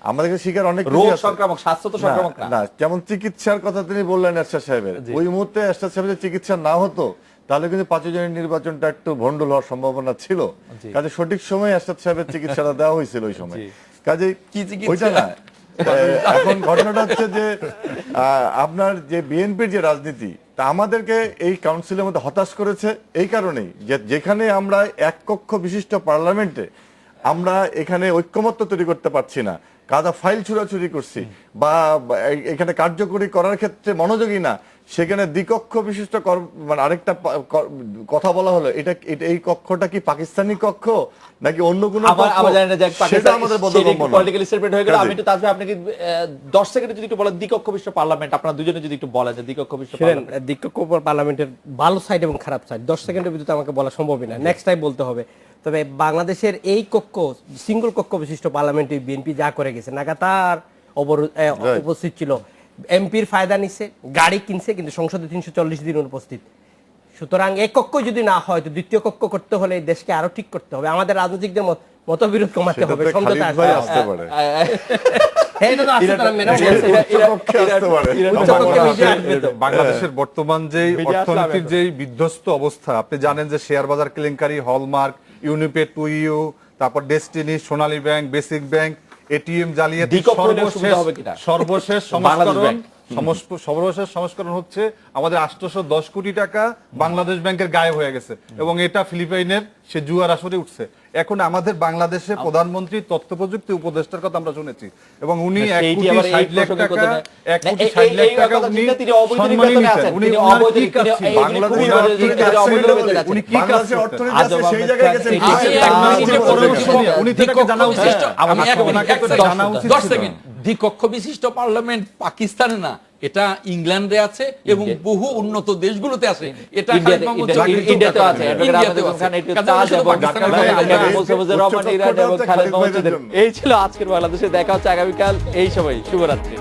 আমাদের কাছে শিকার অনেক রোগ সংক্রামক, স্বাস্থ্য তো সংক্রামক না। যেমন চিকিৎসার কথা তিনি বললেন এরশাদ সাহেবের, ওই মুহূর্তে এরশাদ সাহেবের চিকিৎসা না হতো তাহলে কিন্তু 5 জনের নির্বাচনটা একটু ভণ্ডুল হওয়ার সম্ভাবনা ছিল। কাজে সঠিক সময় এরশাদ সাহেবের চিকিৎসাটা দেওয়া হয়েছিল ওই সময়। কাজে ওইটা না, এখন ঘটনাটা হচ্ছে যে আপনার যে বিএনপির যে রাজনীতি, তা আমাদেরকে এই কাউন্সিলের মধ্যে হতাশ করেছে এই কারণেই যে যেখানে আমরা এক কক্ষ বিশিষ্ট পার্লামেন্টে আমরা এখানে ঐক্যমত্য তৈরি করতে পারছি না, কাদা ফাইল ছুড়াছুড়ি করছি, বা এখানে কার্যকরী করার ক্ষেত্রে মনোযোগী না, সেখানে দ্বিকক্ষ বিশিষ্ট মানে আরেকটা কথা বলা হলো, এটা এই কক্ষটা কি পাকিস্তানি কক্ষ নাকি অন্য কোনো সেটা আমাদের পলিটিক্যাল স্টেটমেন্ট হয়ে গেল। আমি একটু তাজভাই আপনাকে 10 সেকেন্ডে যদি একটু বলেন দ্বিকক্ষ বিশিষ্ট পার্লামেন্ট, আপনারা দুজনে যদি একটু বলেন যে দ্বিকক্ষ বিশিষ্ট পার্লামেন্ট, দ্বিকক্ষ পার্লামেন্টের ভালো সাইড এবং খারাপ সাইড 10 সেকেন্ডের ভিতরে আমাকে বলা সম্ভবই না, নেক্সট টাইম বলতে হবে। তবে বাংলাদেশের এই কক্ষ, সিঙ্গল কক্ষ বিশিষ্ট পার্লামেন্টে বিএনপি যা করে গেছে, নাগাতার উপস্থিত ছিল, এমপির ফায়দা নিচ্ছে, গাড়ি কিনছে, কিন্তু সংসদে 340 দিন অনুপস্থিত। সুতরাং এক কক্ষ যদি না হয় তো দ্বিতীয় কক্ষ করতে হলে দেশকে আরো ঠিক করতে হবে, আমাদের রাজনীতিকদের মতবিরোধ কমাতে হবে, সমঝোতা আসতে পারে। বাংলাদেশের বর্তমান যে অর্থনীতির যে বিধ্বস্ত অবস্থা, আপনি জানেন যে শেয়ার বাজার কেলেঙ্কারি, হলমার্ক, ইউনিপে 2U, তারপর ডেস্টিনি, সোনালী ব্যাংক, বেসিক ব্যাংক, এটিএম জালিয়াতি, সর্বশেষ সংস্করণ সর্বশেষ সংস্করণ হচ্ছে আমাদের 810 কোটি টাকা বাংলাদেশ ব্যাংকের গায়েব হয়ে গেছে এবং এটা ফিলিপাইনের সে জুয়ার আসরে উঠছে। এখন আমাদের বাংলাদেশে প্রধানমন্ত্রী তথ্য প্রযুক্তি উপদেষ্টার কথা আমরা শুনেছি এবং উনি 1 কোটি 60 লাখ টাকা 1 কোটি 60 লাখ টাকা উনি সম্মানী নিছেন। উনি ওনার কি কাজ ছিল? উনি কি কাজ করতেন? সেই জায়গায় গেছেন উনি তো তাকে জানা উচিত। ওনাকে তো জানা উচিত ছিল। দ্বিকক্ষ বিশিষ্ট পার্লামেন্ট পাকিস্তানে না, এটা ইংল্যান্ডে আছে এবং বহু উন্নত দেশগুলোতে আছে। এটা ইন্ডিয়াতে আছে, এই ছিল আজকের বাংলাদেশে। দেখা হচ্ছে আগামীকাল এই সময়। শুভরাত্রি।